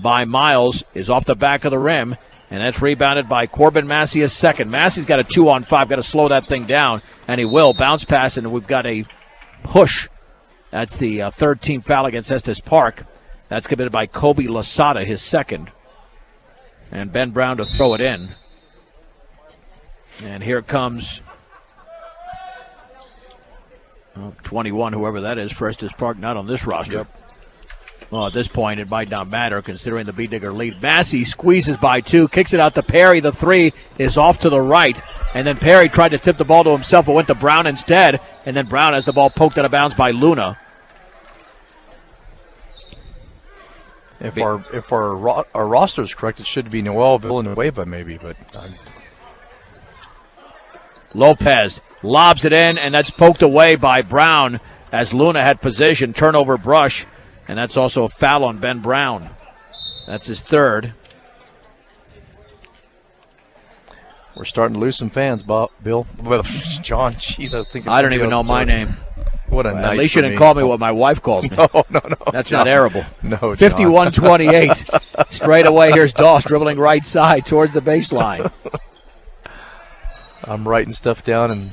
by Miles is off the back of the rim, and that's rebounded by Corbin Massey a second. Massey's got a 2-on-5, got to slow that thing down, and he will. Bounce pass, and we've got a push. That's the third team foul against Estes Park. That's committed by Kobe Lasada, his second. And Ben Brown to throw it in. And here comes 21, whoever that is, for Estes Park, not on this roster. Yep. Well, at this point, it might not matter considering the B-Digger lead. Massey squeezes by 2, kicks it out to Perry. The 3 is off to the right. And then Perry tried to tip the ball to himself. It went to Brown instead. And then Brown has the ball poked out of bounds by Luna. If our roster is correct, it should be Noel Villanueva maybe, but Lopez lobs it in, and that's poked away by Brown as Luna had possession. Turnover Brush, and that's also a foul on Ben Brown. That's his third. We're starting to lose some fans, Bill. Well, John, jeez, I don't even know my name. What a night. At least you didn't call me what my wife calls me. No. That's not arable. No, 51-28. Straight away, here's Doss dribbling right side towards the baseline. I'm writing stuff down and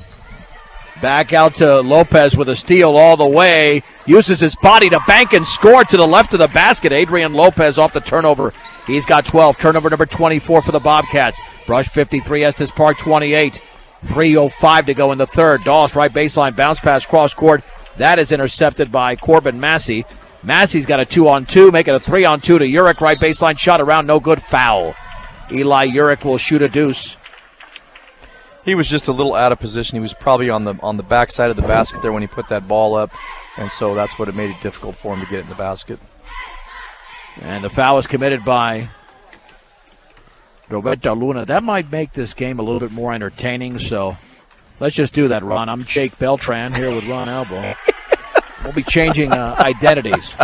back out to Lopez with a steal all the way. Uses his body to bank and score to the left of the basket. Adrian Lopez off the turnover. He's got 12. Turnover number 24 for the Bobcats. Brush 53, Estes Park 28. 3:05 to go in the third. Doss right baseline, bounce pass cross court. That is intercepted by Corbin Massey. Massey's got a 2-on-2, making a 3-on-2 to Urich. Right baseline shot around, no good, foul. Eli Urich will shoot a deuce. He was just a little out of position. He was probably on the back side of the basket there when he put that ball up, and so that's what it made it difficult for him to get it in the basket. And the foul is committed by Roberto Luna. That might make this game a little bit more entertaining, so let's just do that, Ron. I'm Jake Beltran here with Ron Albo. We'll be changing identities.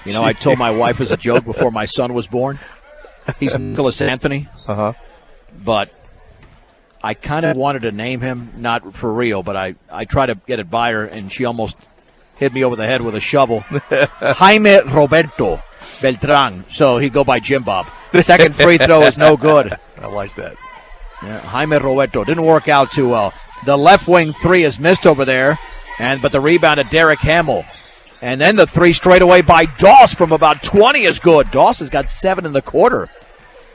You know, I told my wife as a joke before my son was born, he's Nicholas Anthony. But I kind of wanted to name him, not for real, but I tried to get it by her, and she almost hit me over the head with a shovel. Jaime Roberto Beltran, so he'd go by Jim Bob. Second free throw is no good. I like that. Yeah, Jaime Roberto didn't work out too well. The left wing 3 is missed over there, but the rebound to Derek Hamill. And then the 3 straight away by Doss from about 20 is good. Doss has got 7 in the quarter.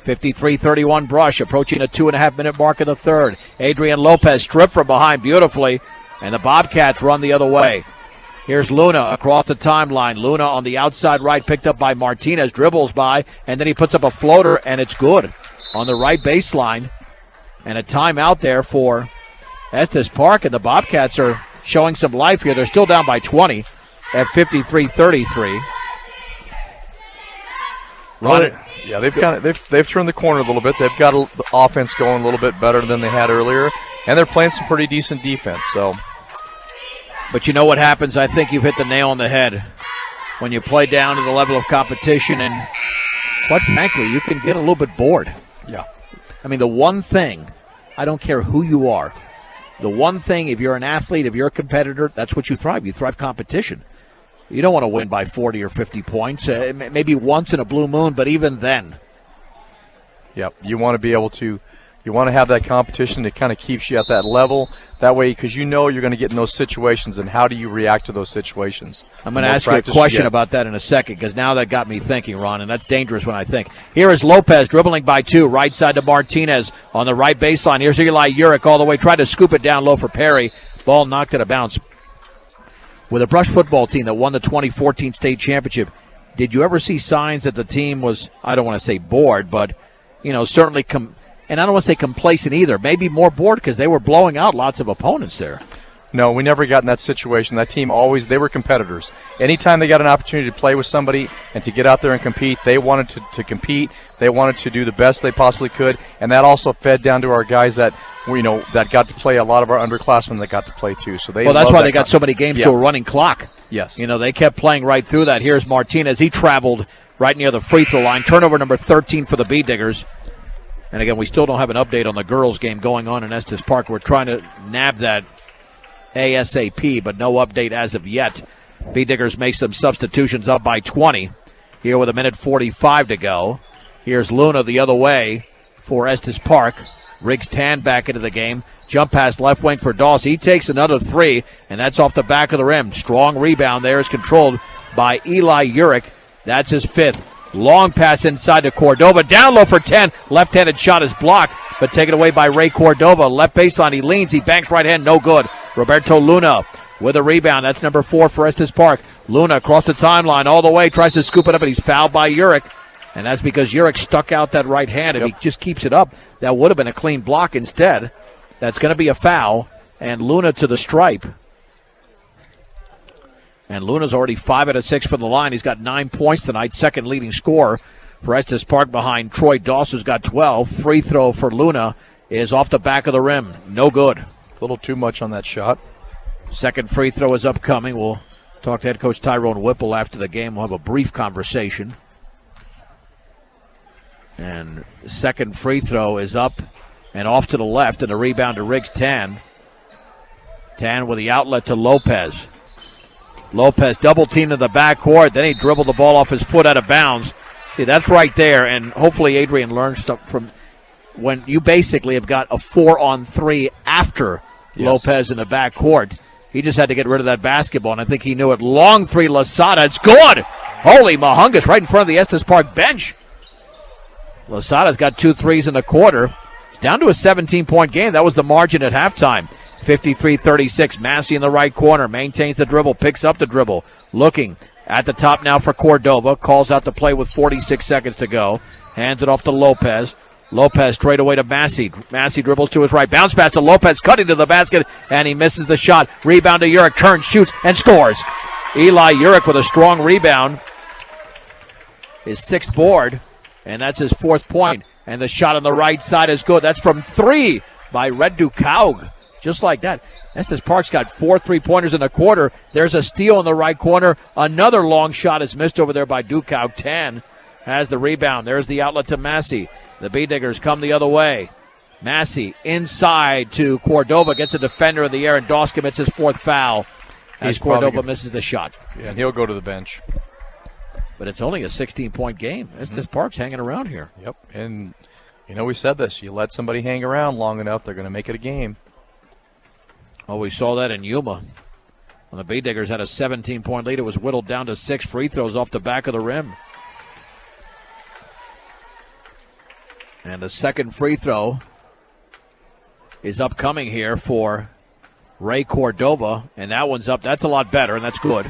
53-31 Brush, approaching a 2.5-minute mark in the third. Adrian Lopez stripped from behind beautifully, and the Bobcats run the other way. Here's Luna across the timeline. Luna on the outside right, picked up by Martinez, dribbles by, and then he puts up a floater, and it's good on the right baseline. And a timeout there for Estes Park, and the Bobcats are showing some life here. They're still down by 20 at 53-33. Yeah, they've turned the corner a little bit. They've got the offense going a little bit better than they had earlier, and they're playing some pretty decent defense. But you know what happens? I think you've hit the nail on the head when you play down to the level of competition, and quite frankly, you can get a little bit bored. Yeah. I mean, the one thing, I don't care who you are, the one thing, if you're an athlete, if you're a competitor, that's what you thrive. You thrive competition. You don't want to win by 40 or 50 points, maybe once in a blue moon, but even then. Yep, you want to be able to, you want to have that competition that kind of keeps you at that level. That way, because you know you're going to get in those situations, and how do you react to those situations? I'm going to ask you a question about that in a second, because now that got me thinking, Ron, and that's dangerous when I think. Here is Lopez dribbling by 2, right side to Martinez on the right baseline. Here's Eli Urich all the way, tried to scoop it down low for Perry. Ball knocked at a bounce. With a Brush football team that won the 2014 state championship, did you ever see signs that the team was, I don't want to say bored, but, you know, certainly, and I don't want to say complacent either, maybe more bored because they were blowing out lots of opponents there? No, we never got in that situation. That team always, they were competitors. Anytime they got an opportunity to play with somebody and to get out there and compete, they wanted to compete. They wanted to do the best they possibly could, and that also fed down to our guys that, you know, that got to play, a lot of our underclassmen that got to play too. So that's why they got so many games to a running clock. Yes. You know, they kept playing right through that. Here's Martinez. He traveled right near the free throw line. Turnover number 13 for the B-Diggers. And again, we still don't have an update on the girls' game going on in Estes Park. We're trying to nab that ASAP, but no update as of yet. B-Diggers make some substitutions up by 20. here with 1:45 to go. Here's Luna the other way for Estes Park. Riggs Tan back into the game. Jump pass left wing for Doss. He takes another three, and that's off the back of the rim. Strong rebound there is controlled by Eli Urich. That's his fifth. Long pass inside to Cordova. Down low for 10. Left-handed shot is blocked, but taken away by Ray Cordova. Left baseline, he leans, he banks right hand, no good. Roberto Luna with a rebound. That's number 4 for Estes Park. Luna across the timeline all the way, tries to scoop it up, and he's fouled by Urich. And that's because Urich stuck out that right hand. If he just keeps it up, that would have been a clean block instead. That's going to be a foul, and Luna to the stripe. And Luna's already 5 out of 6 from the line. He's got 9 points tonight, second leading scorer for Estes Park behind Troy Doss, who's got 12. Free throw for Luna is off the back of the rim. No good. A little too much on that shot. Second free throw is upcoming. We'll talk to head coach Tyrone Whipple after the game. We'll have a brief conversation. And the second free throw is up and off to the left, and the rebound to Riggs Tan. Tan with the outlet to Lopez. Lopez double teamed in the backcourt. Then he dribbled the ball off his foot out of bounds. See, that's right there, and hopefully Adrian learns stuff from when you basically have got a 4-on-3 after Lopez in the backcourt. He just had to get rid of that basketball, and I think he knew it. Long three, Lasada. It's good. Holy Mahungus, right in front of the Estes Park bench. Lasada's got 2 threes in the quarter. It's down to a 17-point game. That was the margin at halftime. 53-36. Massey in the right corner. Maintains the dribble. Picks up the dribble. Looking at the top now for Cordova. Calls out the play with 46 seconds to go. Hands it off to Lopez. Lopez straight away to Massey. Massey dribbles to his right. Bounce pass to Lopez. Cutting to the basket. And he misses the shot. Rebound to Urich. Turns, shoots, and scores. Eli Urich with a strong rebound. His 6th board. And that's his 4th point. And the shot on the right side is good. That's from 3 by Red Dukaug. Just like that. Estes Park's got 4 3-pointers in the quarter. There's a steal in the right corner. Another long shot is missed over there by Dukaug. 10 has the rebound. There's the outlet to Massey. The B-Diggers come the other way. Massey inside to Cordova. Gets a defender in the air, and Doss commits his 4th foul as Cordova misses the shot. Yeah, and he'll go to the bench. But it's only a 16-point game. Estes Park's hanging around here. Yep, and we said this. You let somebody hang around long enough, they're going to make it a game. Oh, we saw that in Yuma. When the B-Diggers had a 17-point lead, it was whittled down to 6 free throws off the back of the rim. And the second free throw is upcoming here for Ray Cordova, and that one's up. That's a lot better, and that's good.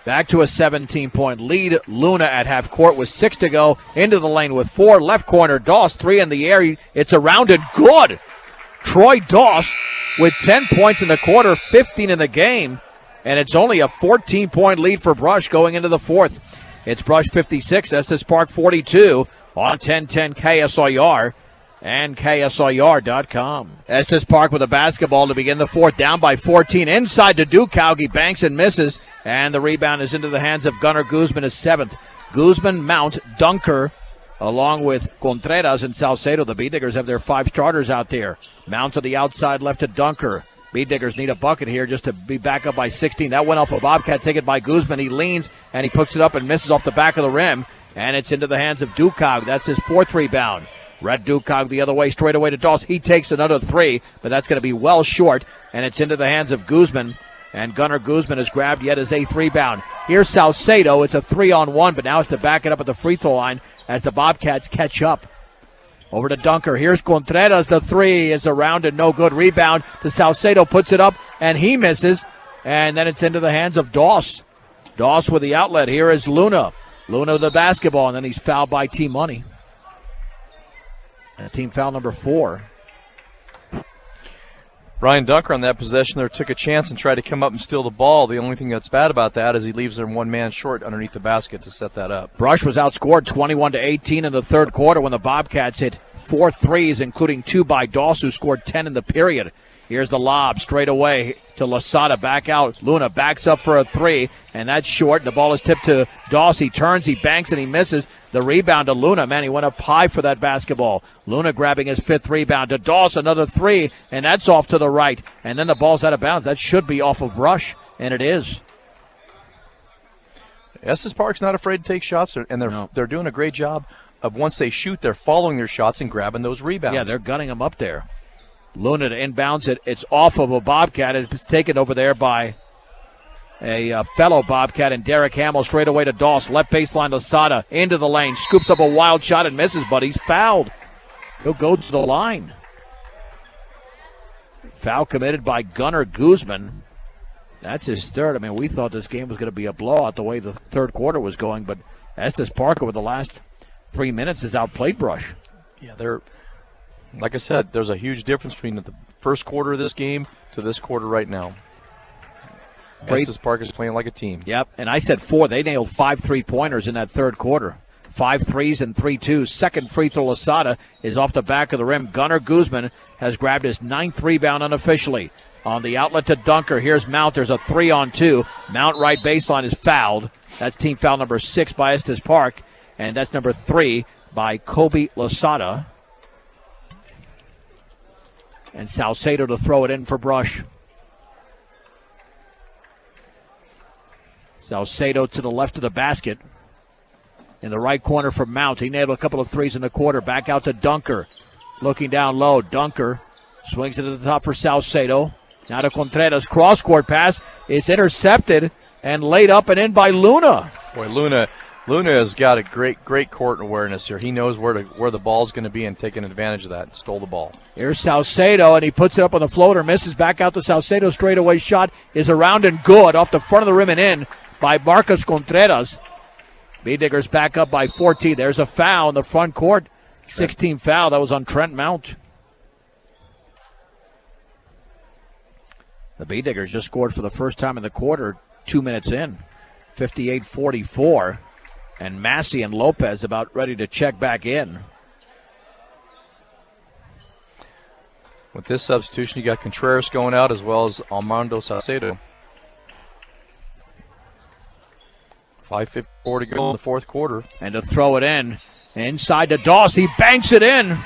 Back to a 17-point lead. Luna at half court with 6 to go. Into the lane with 4. Left corner, Doss, 3 in the air. It's around and good. Troy Doss with 10 points in the quarter, 15 in the game. And it's only a 14-point lead for Brush going into the 4th. It's Brush 56, Estes Park 42 on 1010 KSIR and KSIR.com. Estes Park with a basketball to begin the 4th, down by 14. Inside to Dukaug. He banks and misses, and the rebound is into the hands of Gunnar Guzman, his 7th. Guzman, Mount, Dunker, along with Contreras and Salcedo. The B-Diggers have their 5 starters out there. Mount to the outside left to Dunker. B-Diggers need a bucket here just to be back up by 16. That went off a Bobcat, taken by Guzman. He leans, and he puts it up and misses off the back of the rim, and it's into the hands of Dukaug. That's his 4th rebound. Red Dukaug the other way, straight away to Doss. He takes another 3, but that's going to be well short, and it's into the hands of Guzman. And Gunnar Guzman has grabbed yet his 8th rebound. Here's Salcedo. It's a 3-on-1, but now it's to back it up at the free throw line as the Bobcats catch up. Over to Dunker. Here's Contreras. The 3 is around and no good. Rebound to Salcedo. Puts it up, and he misses. And then it's into the hands of Doss. Doss with the outlet. Here is Luna. Luna with the basketball, and then he's fouled by T-Money. That's team foul number 4. Ryan Dunker on that possession there took a chance and tried to come up and steal the ball. The only thing that's bad about that is he leaves them one man short underneath the basket to set that up. Brush was outscored 21-18 in the 3rd quarter when the Bobcats hit 4 threes, including 2 by Doss, who scored 10 in the period. Here's the lob straight away to Lasada. Back out. Luna backs up for a 3, and that's short. The ball is tipped to Doss. He turns, he banks, and he misses. The rebound to Luna. Man, he went up high for that basketball. Luna grabbing his 5th rebound to Doss. Another 3, and that's off to the right. And then the ball's out of bounds. That should be off of Brush, and it is. Estes Park's not afraid to take shots, and they're doing a great job of once they shoot, they're following their shots and grabbing those rebounds. Yeah, they're gunning them up there. Luna to inbounds it. It's off of a Bobcat. It's taken over there by a fellow Bobcat, and Derek Hamill straight away to Doss. Left baseline to Sada. Into the lane. Scoops up a wild shot and misses, but he's fouled. He'll go to the line. Foul committed by Gunnar Guzman. That's his third. I mean, we thought this game was going to be a blowout the way the third quarter was going, but Estes Park over the last 3 minutes has outplayed Brush. Yeah, like I said, there's a huge difference between the first quarter of this game to this quarter right now. Estes Park is playing like a team. Yep, and I said 4. They nailed 5 3-pointers in that third quarter. 5 threes and 3 twos. Second free throw, Lasada is off the back of the rim. Gunnar Guzman has grabbed his 9th rebound unofficially. On the outlet to Dunker, here's Mount. There's a 3-on-2. Mount right baseline is fouled. That's team foul number 6 by Estes Park, and that's number 3 by Kobe Lasada. And Salcedo to throw it in for Brush. Salcedo to the left of the basket. In the right corner for Mount. He nailed a couple of threes in the quarter. Back out to Dunker. Looking down low. Dunker swings it to the top for Salcedo. Now to Contreras. Cross-court pass is intercepted and laid up and in by Luna. Boy, Luna has got a great court awareness here. He knows where the ball's going to be and taking advantage of that. Stole the ball. Here's Salcedo, and he puts it up on the floater. Misses. Back out to Salcedo. Straightaway shot is around and good. Off the front of the rim and in by Marcos Contreras. B-Diggers back up by 14. There's a foul in the front court. 16 foul. That was on Trent Mount. The B-Diggers just scored for the first time in the quarter 2 minutes in. 58-44. And Massey and Lopez about ready to check back in. With this substitution, you got Contreras going out as well as Armando Salcedo. 5:54 to go in the fourth quarter. And to throw it in. Inside to Doss. He banks it in.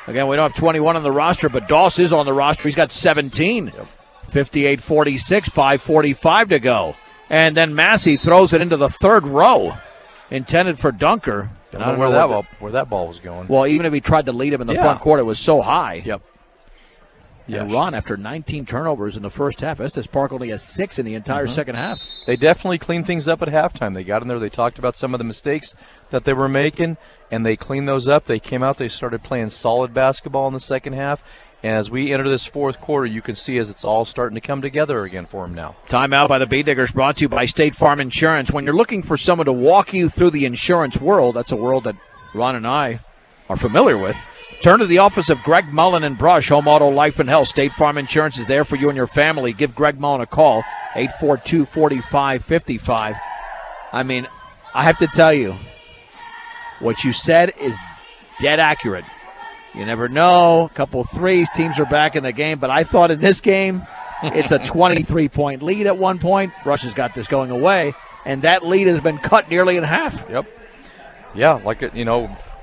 Again, we don't have 21 on the roster, but Doss is on the roster. He's got 17. Yep. 58-46, 5:45 to go. And then Massey throws it into the third row. Intended for Dunker. I don't know where that ball was going. Well, even if he tried to lead him in the front court, it was so high. Yep. And Ron, after 19 turnovers in the first half, Estes Park only has 6 in the entire second half. They definitely cleaned things up at halftime. They got in there. They talked about some of the mistakes that they were making, and they cleaned those up. They came out. They started playing solid basketball in the second half. And as we enter this fourth quarter, you can see as it's all starting to come together again for them now. Timeout by the B-Diggers, brought to you by State Farm Insurance. When you're looking for someone to walk you through the insurance world, that's a world that Ron and I are familiar with. Turn to the office of Greg Mullen and Brush, Home Auto, Life and Health. State Farm Insurance is there for you and your family. Give Greg Mullen a call, 842-4555. I mean, I have to tell you, what you said is dead accurate. You never know. A couple of threes, teams are back in the game. But I thought in this game, it's a 23-point lead at one point. Brush has got this going away, and that lead has been cut nearly in half. Yep. Yeah,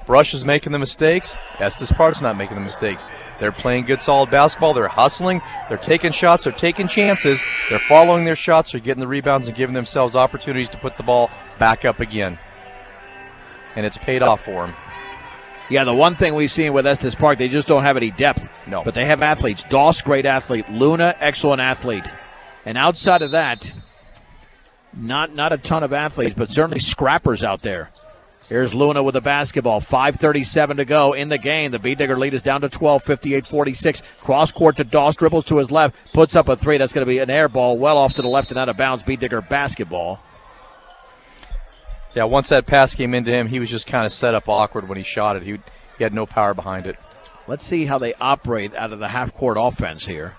Brush is making the mistakes. Estes Park's not making the mistakes. They're playing good, solid basketball. They're hustling. They're taking shots. They're taking chances. They're following their shots. They're getting the rebounds and giving themselves opportunities to put the ball back up again. And it's paid off for them. Yeah, the one thing we've seen with Estes Park, they just don't have any depth. No. But they have athletes. Doss, great athlete. Luna, excellent athlete. And outside of that, not a ton of athletes, but certainly scrappers out there. Here's Luna with the basketball. 5:37 to go in the game. The B-Digger lead is down to 12, 58-46. Cross court to Doss, dribbles to his left, puts up a three. That's going to be an air ball well off to the left and out of bounds. B-Digger basketball. Yeah, once that pass came into him, he was just kind of set up awkward when he shot it. He had no power behind it. Let's see how they operate out of the half-court offense here.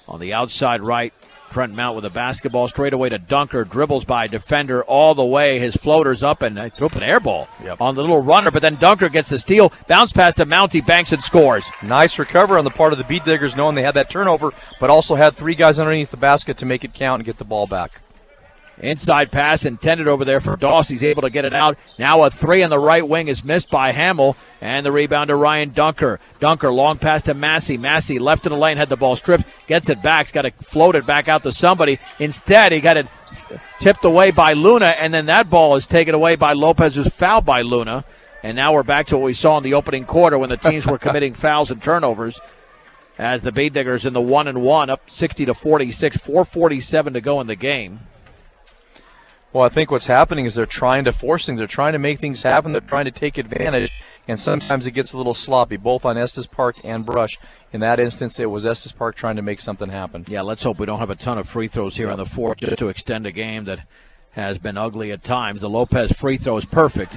On the outside right, Trent Mount with the basketball straight away to Dunker. Dribbles by a defender all the way. His floater's up and they threw up an air ball on the little runner. But then Dunker gets the steal. Bounce pass to Mount. He banks and scores. Nice recovery on the part of the Beat Diggers, knowing they had that turnover, but also had three guys underneath the basket to make it count and get the ball back. Inside pass intended over there for Doss. He's able to get it out. Now a three on the right wing is missed by Hamill. And the rebound to Ryan Dunker. Dunker, long pass to Massey. Massey left in the lane, had the ball stripped. Gets it back. He's got to float it back out to somebody. Instead, he got it tipped away by Luna. And then that ball is taken away by Lopez, who's fouled by Luna. And now we're back to what we saw in the opening quarter when the teams were committing fouls and turnovers. As the Bay Diggers in the 1-1, up 60-46, 4:47 to go in the game. Well, I think what's happening is they're trying to force things. They're trying to make things happen. They're trying to take advantage, and sometimes it gets a little sloppy, both on Estes Park and Brush. In that instance, it was Estes Park trying to make something happen. Yeah, let's hope we don't have a ton of free throws here in the fourth just to extend a game that has been ugly at times. The Lopez free throw is perfect.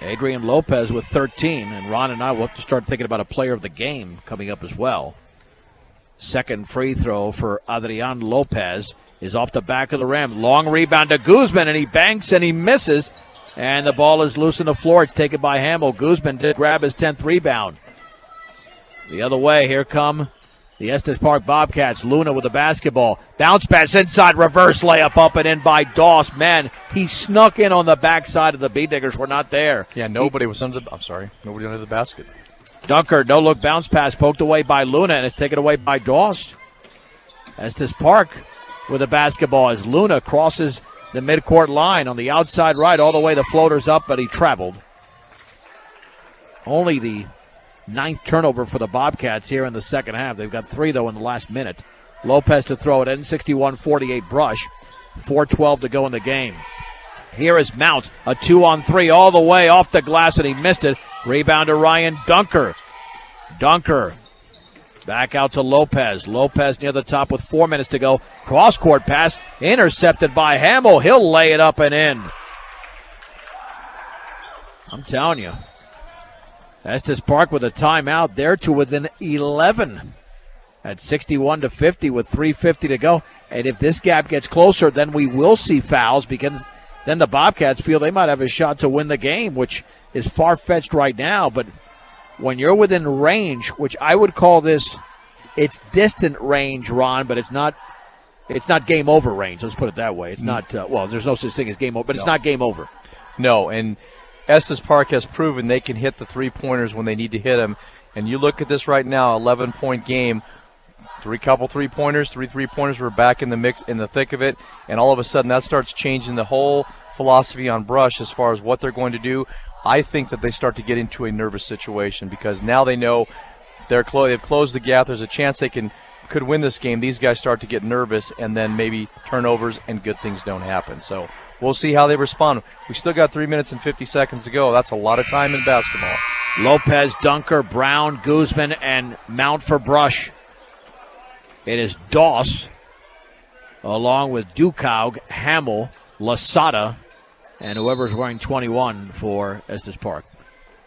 Adrian Lopez with 13, and Ron and I will have to start thinking about a player of the game coming up as well. Second free throw for Adrian Lopez is off the back of the rim. Long rebound to Guzman, and he banks and he misses. And the ball is loose on the floor. It's taken by Hamill. Guzman did grab his 10th rebound. The other way, here come the Estes Park Bobcats. Luna with the basketball. Bounce pass inside, reverse layup up and in by Doss. Man, he snuck in on the backside of the Bee Diggers. Were not there. Yeah, nobody was under the, nobody under the basket. Dunker, no-look bounce pass poked away by Luna, and it's taken away by Doss. Estes Park with the basketball as Luna crosses the midcourt line on the outside right, all the way the floater's up, but he traveled. Only the 9th turnover for the Bobcats here in the second half. They've got 3, though, in the last minute. Lopez to throw it in, 61-48 Brush. 4:12 to go in the game. Here is Mount, a 2-on-3 all the way off the glass, and he missed it. Rebound to Ryan Dunker. Dunker back out to Lopez. Lopez near the top with 4 minutes to go. Cross-court pass intercepted by Hamill. He'll lay it up and in. I'm telling you. Estes Park with a timeout there to within 11 at 61-50 with 3:50 to go. And if this gap gets closer, then we will see fouls, because then the Bobcats feel they might have a shot to win the game, which is far-fetched right now. But when you're within range, which I would call this, it's distant range, Ron, but it's not game over range. Let's put it that way. It's not, well, there's no such thing as game over, but it's not game over. No, and Estes Park has proven they can hit the three-pointers when they need to hit them. And you look at this right now, 11-point game, three three-pointers, three three-pointers. We're back in the mix, in the thick of it, and all of a sudden that starts changing the whole philosophy on Brush as far as what they're going to do. I think that they start to get into a nervous situation, because now they know they've closed the gap. There's a chance they could win this game. These guys start to get nervous, and then maybe turnovers and good things don't happen. So we'll see how they respond. We still got 3 minutes and 50 seconds to go. That's a lot of time in basketball. Lopez, Dunker, Brown, Guzman, and Mount for Brush. It is Doss, along with Dukaug, Hamill, Lasada, and whoever's wearing 21 for Estes Park.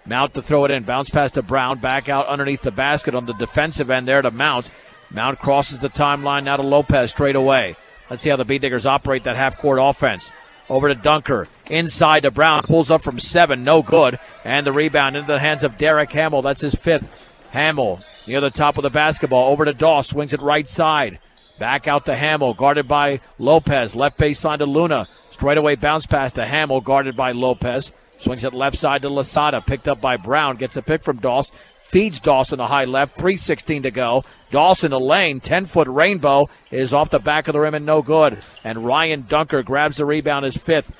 Mount to throw it in. Bounce pass to Brown. Back out underneath the basket on the defensive end there to Mount. Mount crosses the timeline now to Lopez straight away. Let's see how the Bee Diggers operate that half-court offense. Over to Dunker. Inside to Brown. Pulls up from 7. No good. And the rebound into the hands of Derek Hamill. That's his 5th. Hamill near the top of the basketball. Over to Doss. Swings it right side. Back out to Hamill. Guarded by Lopez. Left baseline to Luna. Straightaway bounce pass to Hamill. Guarded by Lopez. Swings it left side to Lasada. Picked up by Brown. Gets a pick from Doss. Feeds Dawson to high left. 3:16 to go. Dawson, a lane. 10-foot rainbow is off the back of the rim and no good. And Ryan Dunker grabs the rebound, his 5th.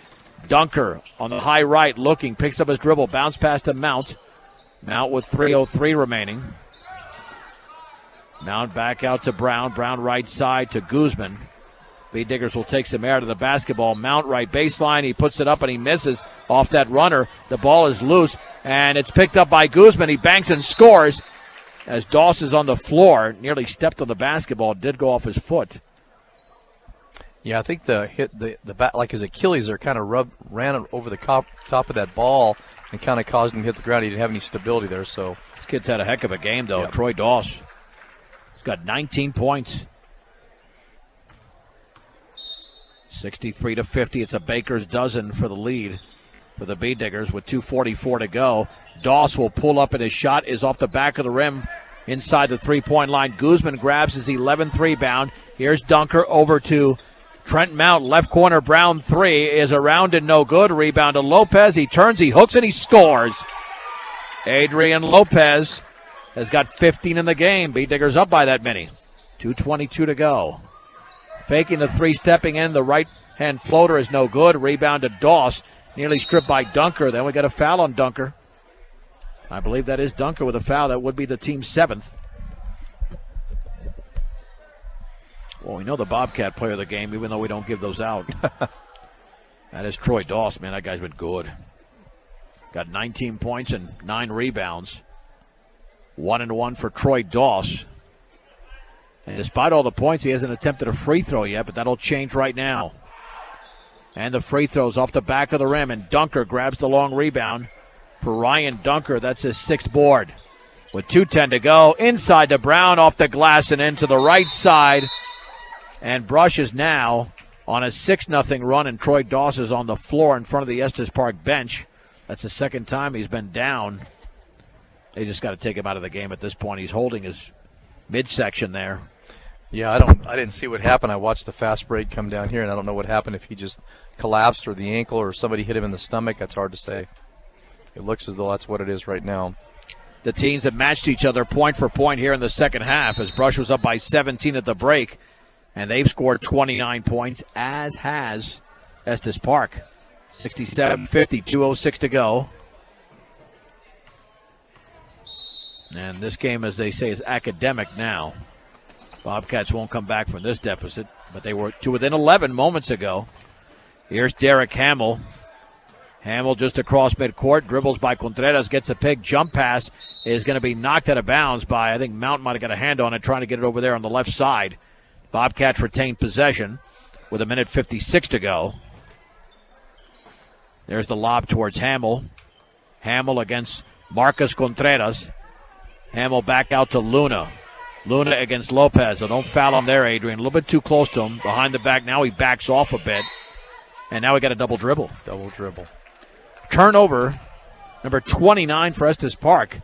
Dunker on the high right looking. Picks up his dribble. Bounce pass to Mount. Mount with 3:03 remaining. Mount back out to Brown. Brown right side to Guzman. Bee Diggers will take some air to the basketball. Mount right baseline. He puts it up and he misses off that runner. The ball is loose, and it's picked up by Guzman. He banks and scores as Doss is on the floor. Nearly stepped on the basketball. Did go off his foot. Yeah, I think the hit, the back, like his Achilles are kind of ran over the top of that ball and kind of caused him to hit the ground. He didn't have any stability there. So this kid's had a heck of a game, though. Yep. Troy Doss. He's got 19 points. 63-50. It's a baker's dozen for the lead for the Bee Diggers with 2:44 to go. Doss will pull up, and his shot is off the back of the rim inside the three-point line. Guzman grabs his 11th rebound. Here's Dunker over to Trent Mount. Left corner, Brown 3 is around and no good. Rebound to Lopez. He turns, he hooks, and he scores. Adrian Lopez has got 15 in the game. Beat Diggers up by that many. 2:22 to go. Faking the three, stepping in. The right-hand floater is no good. Rebound to Doss. Nearly stripped by Dunker. Then we got a foul on Dunker. I believe that is Dunker with a foul. That would be the team's 7th. Well, we know the Bobcat player of the game, even though we don't give those out. That is Troy Doss, man. That guy's been good. Got 19 points and 9 rebounds. 1-1 for Troy Doss. And despite all the points, he hasn't attempted a free throw yet, but that'll change right now. And the free throws off the back of the rim, and Dunker grabs the long rebound for Ryan Dunker. That's his 6th board. With 2:10 to go, inside to Brown, off the glass and into the right side. And Brush is now on a 6-0 run, and Troy Doss is on the floor in front of the Estes Park bench. That's the second time he's been down. They just got to take him out of the game at this point. He's holding his midsection there. Yeah, I didn't see what happened. I watched the fast break come down here, and I don't know what happened, if he just collapsed or the ankle or somebody hit him in the stomach. That's hard to say. It looks as though that's what it is right now. The teams have matched each other point for point here in the second half, as Brush was up by 17 at the break, and they've scored 29 points, as has Estes Park. 67-50, 2:06 to go. And this game, as they say, is academic now. Bobcats won't come back from this deficit, but they were to within 11 moments ago. Here's Derek Hamill. Hamill just across midcourt, dribbles by Contreras, gets a pick, jump pass is going to be knocked out of bounds by, I think Mount might have got a hand on it, trying to get it over there on the left side. Bobcats retain possession with 1:56 to go. There's the lob towards Hamill. Hamill against Marcus Contreras. Hamill back out to Luna. Luna against Lopez. So don't foul him there, Adrian. A little bit too close to him. Behind the back. Now he backs off a bit. And now we got a double dribble. Double dribble. Turnover, number 29 for Estes Park.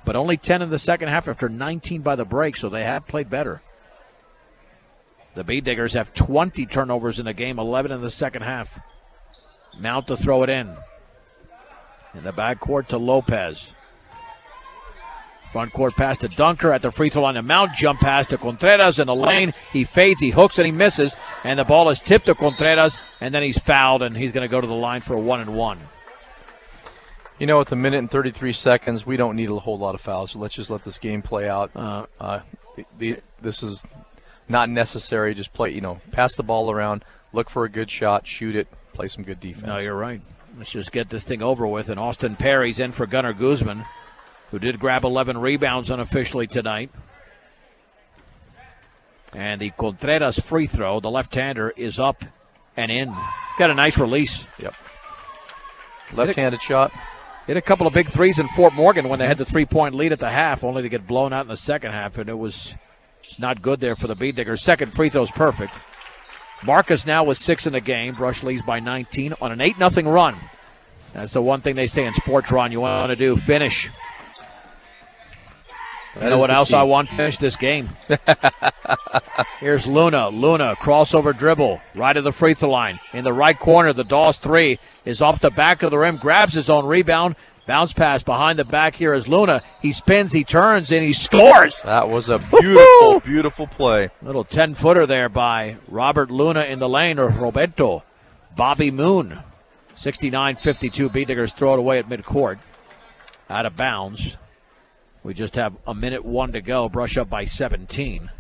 But only 10 in the second half after 19 by the break, so they have played better. The Bee Diggers have 20 turnovers in the game, 11 in the second half. Mount to throw it in. In the backcourt to Lopez. Front court pass to Dunker at the free throw line to Mount. Jump pass to Contreras in the lane. He fades, he hooks, and he misses. And the ball is tipped to Contreras, and then he's fouled, and he's going to go to the line for a 1-and-1. You know, with 1:33 seconds, we don't need a whole lot of fouls. So let's just let this game play out. This is not necessary. Just play, pass the ball around, look for a good shot, shoot it, play some good defense. No, you're right. Let's just get this thing over with. And Austin Perry's in for Gunnar Guzman, who did grab 11 rebounds unofficially tonight. And the Contreras free throw, the left-hander, is up and in. He's got a nice release. Yep. Left-handed shot. Hit a couple of big threes in Fort Morgan when they had the 3-point lead at the half, only to get blown out in the second half, and it was just not good there for the Bee Diggers. Second free throw's perfect. Marcus now with 6 in the game. Brush leads by 19 on an 8-0 run. That's the one thing they say in sports, Ron, you want to do, finish. You know what else I want? Finish this game. Here's Luna. Luna, crossover dribble, right of the free throw line. In the right corner, the Dawes 3 is off the back of the rim, grabs his own rebound. Bounce pass behind the back here is Luna. He spins, he turns, and he scores. That was a beautiful, beautiful play. Little 10-footer there by Robert Luna in the lane, or Roberto. Bobby Moon. 69-52. Bee Diggers throw it away at midcourt. Out of bounds. We just have 1:01 to go. Brush up by 17.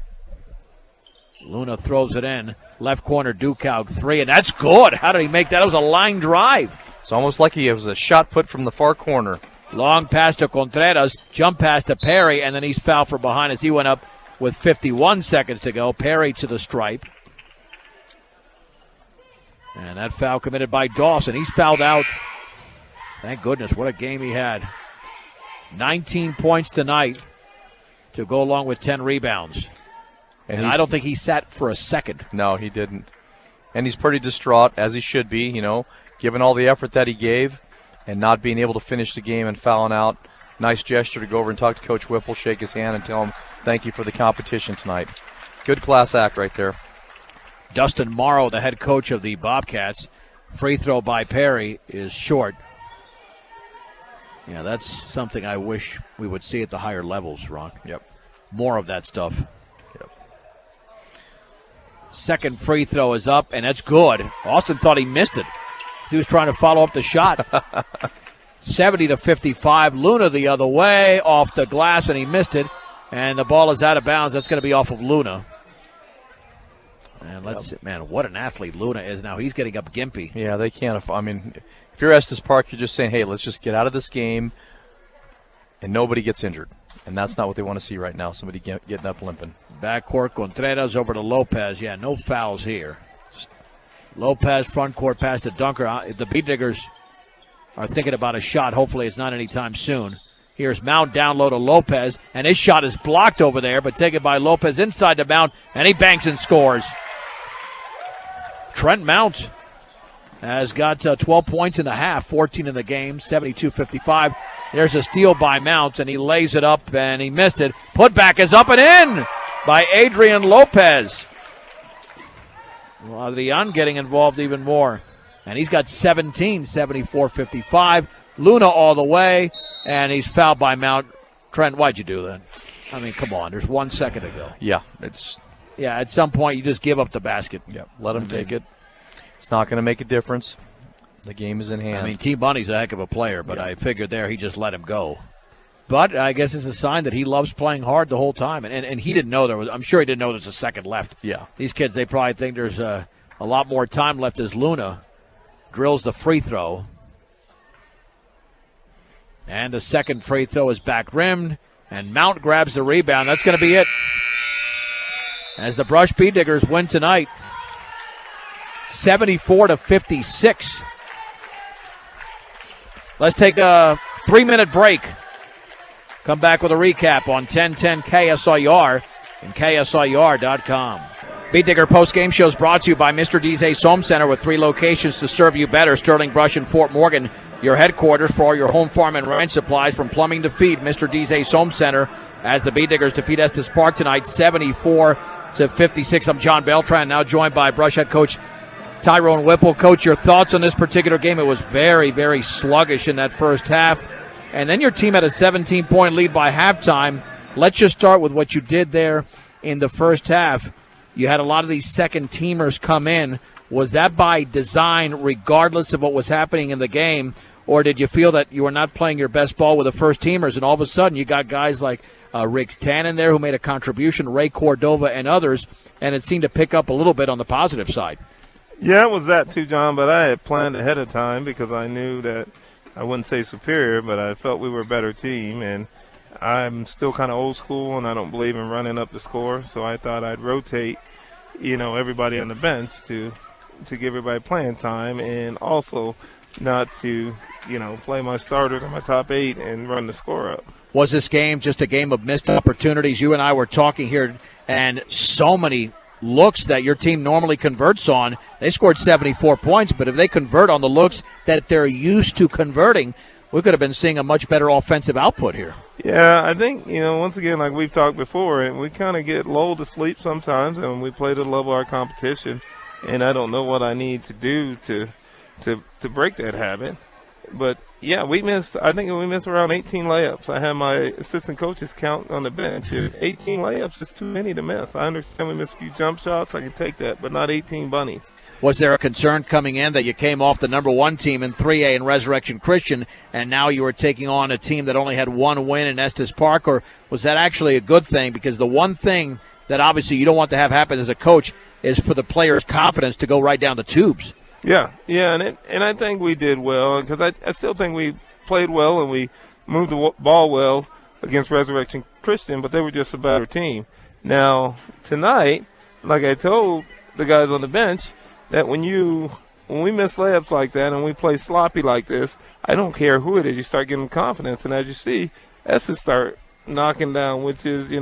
Luna throws it in. Left corner, Dukow 3, and that's good. How did he make that? It was a line drive. It's almost like it was a shot put from the far corner. Long pass to Contreras. Jump pass to Perry, and then he's fouled from behind as he went up with 51 seconds to go. Perry to the stripe. And that foul committed by Dawson. He's fouled out. Thank goodness. What a game he had. 19 points tonight to go along with 10 rebounds. And I don't think he sat for a second. No, he didn't. And he's pretty distraught, as he should be, given all the effort that he gave and not being able to finish the game and fouling out. Nice gesture to go over and talk to Coach Whipple, shake his hand, and tell him thank you for the competition tonight. Good class act right there. Dustin Morrow, the head coach of the Bobcats. Free throw by Perry is short. Yeah, that's something I wish we would see at the higher levels, Ron. Yep. More of that stuff. Yep. Second free throw is up, and that's good. Austin thought he missed it. He was trying to follow up the shot. 70-55. Luna the other way, off the glass, and he missed it. And the ball is out of bounds. That's going to be off of Luna. And let's see, man, what an athlete Luna is now. He's getting up gimpy. Yeah, they can't. I mean, if you're Estes Park, you're just saying, hey, let's just get out of this game and nobody gets injured. And that's not what they want to see right now, somebody getting up limping. Backcourt, Contreras over to Lopez. Yeah, no fouls here. Just Lopez, front court pass to Dunker. The Beat Diggers are thinking about a shot. Hopefully it's not anytime soon. Here's Mount down low to Lopez, and his shot is blocked over there, but taken by Lopez inside the Mount, and he banks and scores. Trent Mount has got 12 points in the half, 14 in the game, 72-55. There's a steal by Mount, and he lays it up, and he missed it. Putback is up and in by Adrian Lopez. Well, Adrian getting involved even more. And he's got 17, 74-55. Luna all the way, and he's fouled by Mount. Trent, why'd you do that? I mean, come on, there's 1 second to go. Yeah, at some point you just give up the basket. Yeah, let him take it. It's not going to make a difference. The game is in hand. I mean, T. Bunny's a heck of a player, but I figured there he just let him go. But I guess it's a sign that he loves playing hard the whole time. And he didn't know I'm sure he didn't know there's a second left. Yeah. These kids, they probably think there's a lot more time left as Luna drills the free throw. And the second free throw is back rimmed, and Mount grabs the rebound. That's going to be it. As the Brush Beat Diggers win tonight, 74-56. Let's take a 3-minute break. Come back with a recap on 1010 KSIR and KSIR.com. Beat Digger post-game show is brought to you by Mr. D's Ace Home Center with 3 locations to serve you better. Sterling Brush and Fort Morgan, your headquarters for all your home, farm, and ranch supplies from plumbing to feed. Mr. D's Ace Home Center as the Beat Diggers defeat Estes Park tonight, 74-56. I'm John Beltran, now joined by Brush head coach Tyrone Whipple. Coach, your thoughts on this particular game? It was very, very sluggish in that first half. And then your team had a 17-point lead by halftime. Let's just start with what you did there in the first half. You had a lot of these second-teamers come in. Was that by design regardless of what was happening in the game, or did you feel that you were not playing your best ball with the first-teamers, and all of a sudden you got guys like Riggs Tannen there who made a contribution, Ray Cordova and others, and it seemed to pick up a little bit on the positive side? Yeah, it was that too, John, but I had planned ahead of time because I knew that I wouldn't say superior, but I felt we were a better team, and I'm still kind of old school, and I don't believe in running up the score, so I thought I'd rotate, everybody on the bench to give everybody playing time, and also not to, play my starter to my top 8 and run the score up. Was this game just a game of missed opportunities? You and I were talking here, and so many looks that your team normally converts on. They scored 74 points, but if they convert on the looks that they're used to converting, we could have been seeing a much better offensive output here. Yeah, I think, once again, like we've talked before, and we kind of get lulled to sleep sometimes, and we play to the level of our competition, and I don't know what I need to do to break that habit. But, yeah, I think we missed around 18 layups. I had my assistant coaches count on the bench. 18 layups is too many to miss. I understand we missed a few jump shots. I can take that, but not 18 bunnies. Was there a concern coming in that you came off the number 1 team in 3A in Resurrection Christian, and now you were taking on a team that only had 1 win in Estes Park, or was that actually a good thing? Because the one thing that obviously you don't want to have happen as a coach is for the players' confidence to go right down the tubes. Yeah, and I think we did well because I still think we played well and we moved the ball well against Resurrection Christian, but they were just a better team. Now, tonight, like I told the guys on the bench, that when we miss layups like that and we play sloppy like this, I don't care who it is, you start getting confidence. And as you see, Estes start knocking down, which is,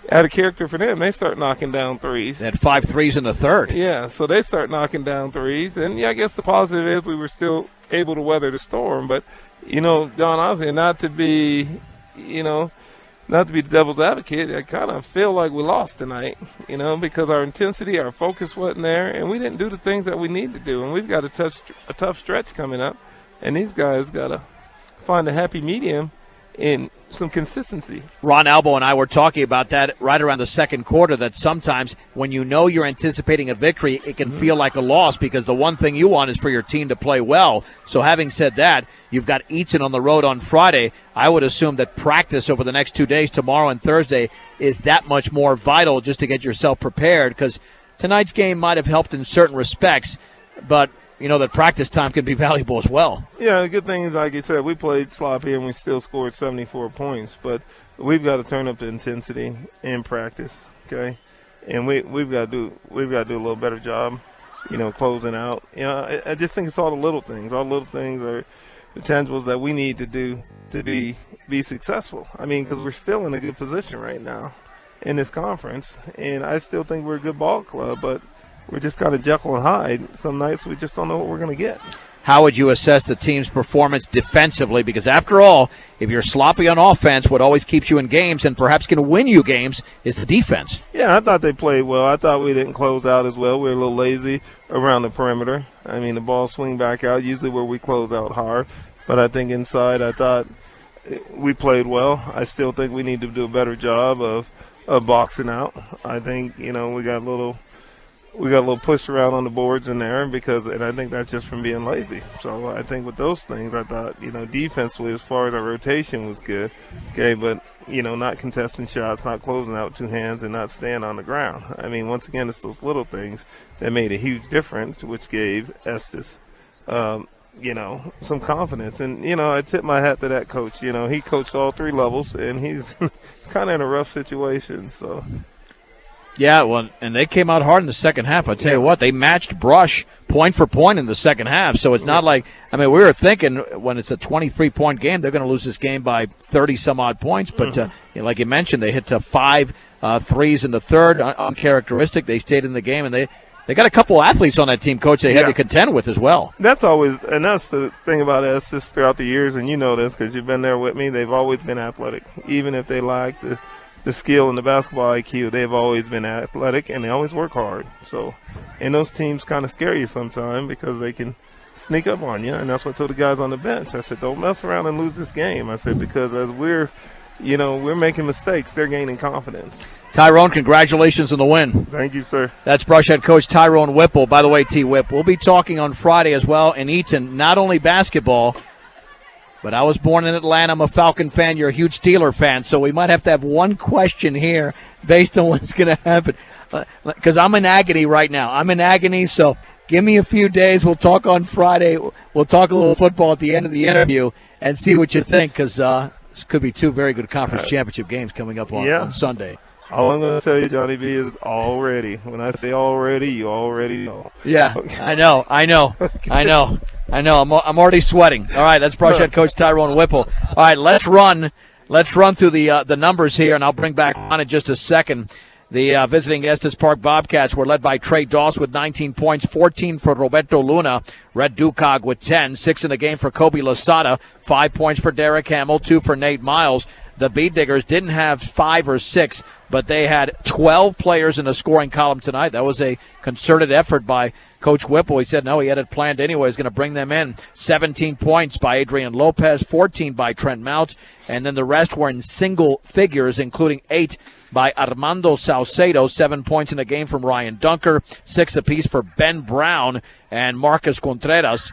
out of character for them. They start knocking down threes. They had 5 threes in the third. Yeah, so they start knocking down threes. And, I guess the positive is we were still able to weather the storm. But, John, honestly, not to be, not to be the devil's advocate, I kind of feel like we lost tonight, because our intensity, our focus wasn't there, and we didn't do the things that we need to do. And we've got a tough stretch coming up, and these guys got to find a happy medium in some consistency. Ron Albo and I were talking about that right around the second quarter, that sometimes when you're anticipating a victory, it can feel like a loss because the one thing you want is for your team to play well. So having said that, you've got Eaton on the road on Friday. I would assume that practice over the next 2 days, tomorrow and Thursday, is that much more vital just to get yourself prepared, because tonight's game might have helped in certain respects, but that practice time can be valuable as well. Yeah, the good thing is, like you said, we played sloppy and we still scored 74 points, but we've got to turn up the intensity in practice, okay? And we've got to do a little better job, closing out. I just think it's all the little things. All the little things are the tangibles that we need to do to be successful. I mean, because we're still in a good position right now in this conference, and I still think we're a good ball club, but we're just kind of Jekyll and Hyde. Some nights we just don't know what we're going to get. How would you assess the team's performance defensively? Because after all, if you're sloppy on offense, what always keeps you in games and perhaps can win you games is the defense. Yeah, I thought they played well. I thought we didn't close out as well. We were a little lazy around the perimeter. I mean, the ball swing back out, usually where we close out hard. But I think inside, I thought we played well. I still think we need to do a better job of boxing out. I think, we got a little push around on the boards in there and I think that's just from being lazy. So I think with those things, I thought, defensively, as far as our rotation was good, okay, but, not contesting shots, not closing out two hands, and not staying on the ground. I mean, once again, it's those little things that made a huge difference, which gave Estes, some confidence. And, I tip my hat to that coach. He coached all three levels, and he's kind of in a rough situation, so. Yeah, well, and they came out hard in the second half. I tell you what, they matched Brush point for point in the second half. So it's not like, we were thinking when it's a 23-point game, they're going to lose this game by 30-some-odd points. But like you mentioned, they hit 5 threes in the third, uncharacteristic. They stayed in the game, and they got a couple athletes on that team, Coach, they had to contend with as well. That's the thing about Estes throughout the years, and you know this because you've been there with me. They've always been athletic, even if they lack the skill and the basketball IQ. They've always been athletic, and they always work hard. So, and those teams kind of scare you sometimes because they can sneak up on you, and that's what I told the guys on the bench. I said, don't mess around and lose this game. I said, because as we're making mistakes, they're gaining confidence. Tyrone, congratulations on the win. Thank you, sir. That's Brush head coach Tyrone Whipple. By the way, T-Whip, we'll be talking on Friday as well in Eaton, not only basketball, but I was born in Atlanta. I'm a Falcon fan. You're a huge Steeler fan, so we might have to have one question here based on what's going to happen. Because I'm in agony right now. I'm in agony, so give me a few days. We'll talk on Friday. We'll talk a little football at the end of the interview and see what you think, because this could be 2 very good conference championship games coming up on Sunday. All I'm going to tell you, Johnny B, is already. When I say already, you already know. Yeah, okay. I know. I'm already sweating. All right, that's Brush head coach Tyrone Whipple. All right, let's run through the numbers here, and I'll bring back on in just a second. The visiting Estes Park Bobcats were led by Trey Doss with 19 points, 14 for Roberto Luna, Red Dukag with 10, 6 in the game for Kobe Lasada, 5 points for Derek Hamill, 2 for Nate Miles. The Beat Diggers didn't have 5 or 6, but they had 12 players in the scoring column tonight. That was a concerted effort by Coach Whipple. He said, no, he had it planned anyway. He's going to bring them in. 17 points by Adrian Lopez, 14 by Trent Mount, and then the rest were in single figures, including 8 by Armando Salcedo, 7 points in the game from Ryan Dunker, 6 apiece for Ben Brown and Marcus Contreras.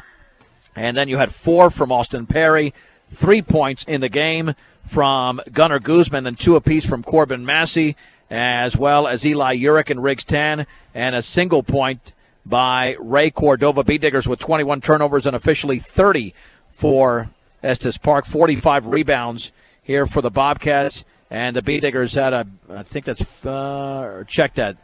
And then you had 4 from Austin Perry, 3 points in the game from Gunnar Guzman, and 2 apiece from Corbin Massey, as well as Eli Urich and Riggs Tan, and a single point by Ray Cordova. Beat Diggers with 21 turnovers and officially 30 for Estes Park. 45 rebounds here for the Bobcats, and the Beat Diggers had check that.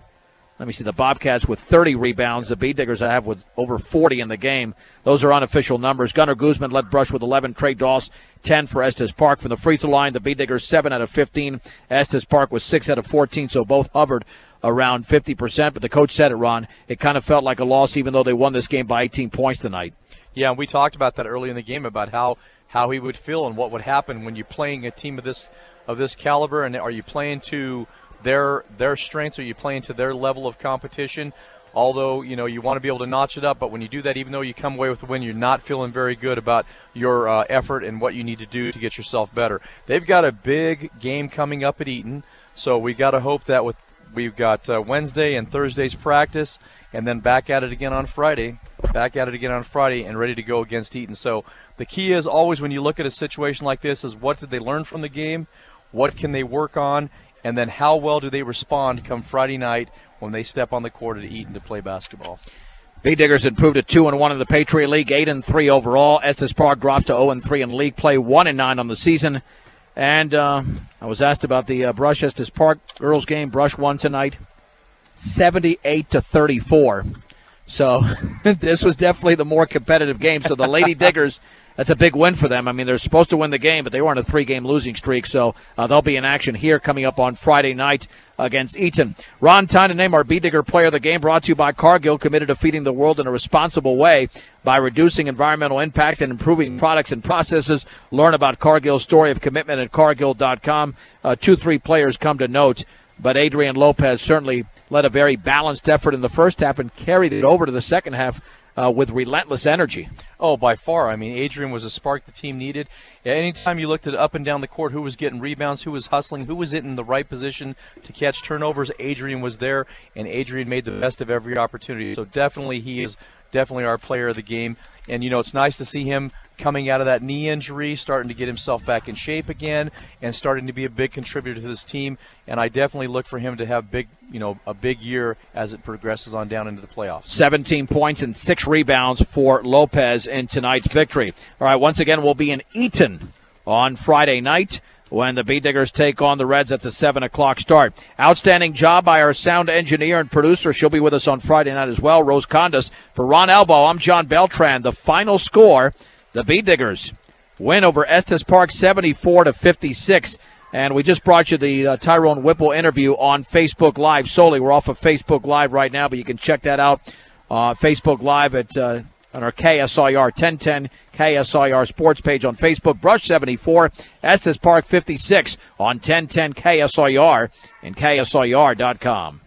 Let me see, the Bobcats with 30 rebounds. The Beat Diggers I have with over 40 in the game. Those are unofficial numbers. Gunnar Guzman led Brush with 11. Trey Doss, 10 for Estes Park. From the free throw line, the Beat Diggers 7 out of 15. Estes Park was 6 out of 14, so both hovered around 50%. But the coach said it, Ron. It kind of felt like a loss even though they won this game by 18 points tonight. Yeah, and we talked about that early in the game about how how he would feel and what would happen when you're playing a team of this caliber, and are you playing to their strengths, are you playing to their level of competition? Although, you want to be able to notch it up, but when you do that, even though you come away with a win, you're not feeling very good about your effort and what you need to do to get yourself better. They've got a big game coming up at Eaton, so we got to hope that we've got Wednesday and Thursday's practice, and then back at it again on Friday, and ready to go against Eaton. So the key is always, when you look at a situation like this, is what did they learn from the game, what can they work on, and then how well do they respond come Friday night when they step on the court at Eaton to play basketball. B-Diggers improved to 2-1 in the Patriot League, 8-3 overall. Estes Park dropped to 0-3 in league play, 1-9 on the season. And I was asked about the Brush Estes Park girls game. Brush won tonight, 78-34. So this was definitely the more competitive game. So the Lady Diggers, that's a big win for them. I mean, they're supposed to win the game, but they were on a 3-game losing streak. So they'll be in action here coming up on Friday night against Eaton. Ron Tynan, our B-Digger Player of the Game, brought to you by Cargill, committed to feeding the world in a responsible way by reducing environmental impact and improving products and processes. Learn about Cargill's story of commitment at Cargill.com. 2-3 players come to note, but Adrian Lopez certainly led a very balanced effort in the first half and carried it over to the second half with relentless energy. Oh, by far. I mean, Adrian was a spark the team needed. Anytime you looked at up and down the court, who was getting rebounds, who was hustling, who was in the right position to catch turnovers, Adrian was there, and Adrian made the best of every opportunity. So definitely he is definitely our player of the game. And, it's nice to see him coming out of that knee injury, starting to get himself back in shape again, and starting to be a big contributor to this team. And I definitely look for him to have a big year as it progresses on down into the playoffs. 17 points and 6 rebounds for Lopez in tonight's victory. All right, once again, we'll be in Eaton on Friday night when the B-Diggers take on the Reds. That's a 7 o'clock start. Outstanding job by our sound engineer and producer. She'll be with us on Friday night as well, Rose Condas. For Ron Elbow, I'm John Beltran. The final score, the B-Diggers win over Estes Park 74-56. And we just brought you the Tyrone Whipple interview on Facebook Live solely. We're off of Facebook Live right now, but you can check that out Facebook Live at on our KSIR 1010 KSIR sports page on Facebook. Brush 74, Estes Park 56 on 1010 KSIR and KSIR.com.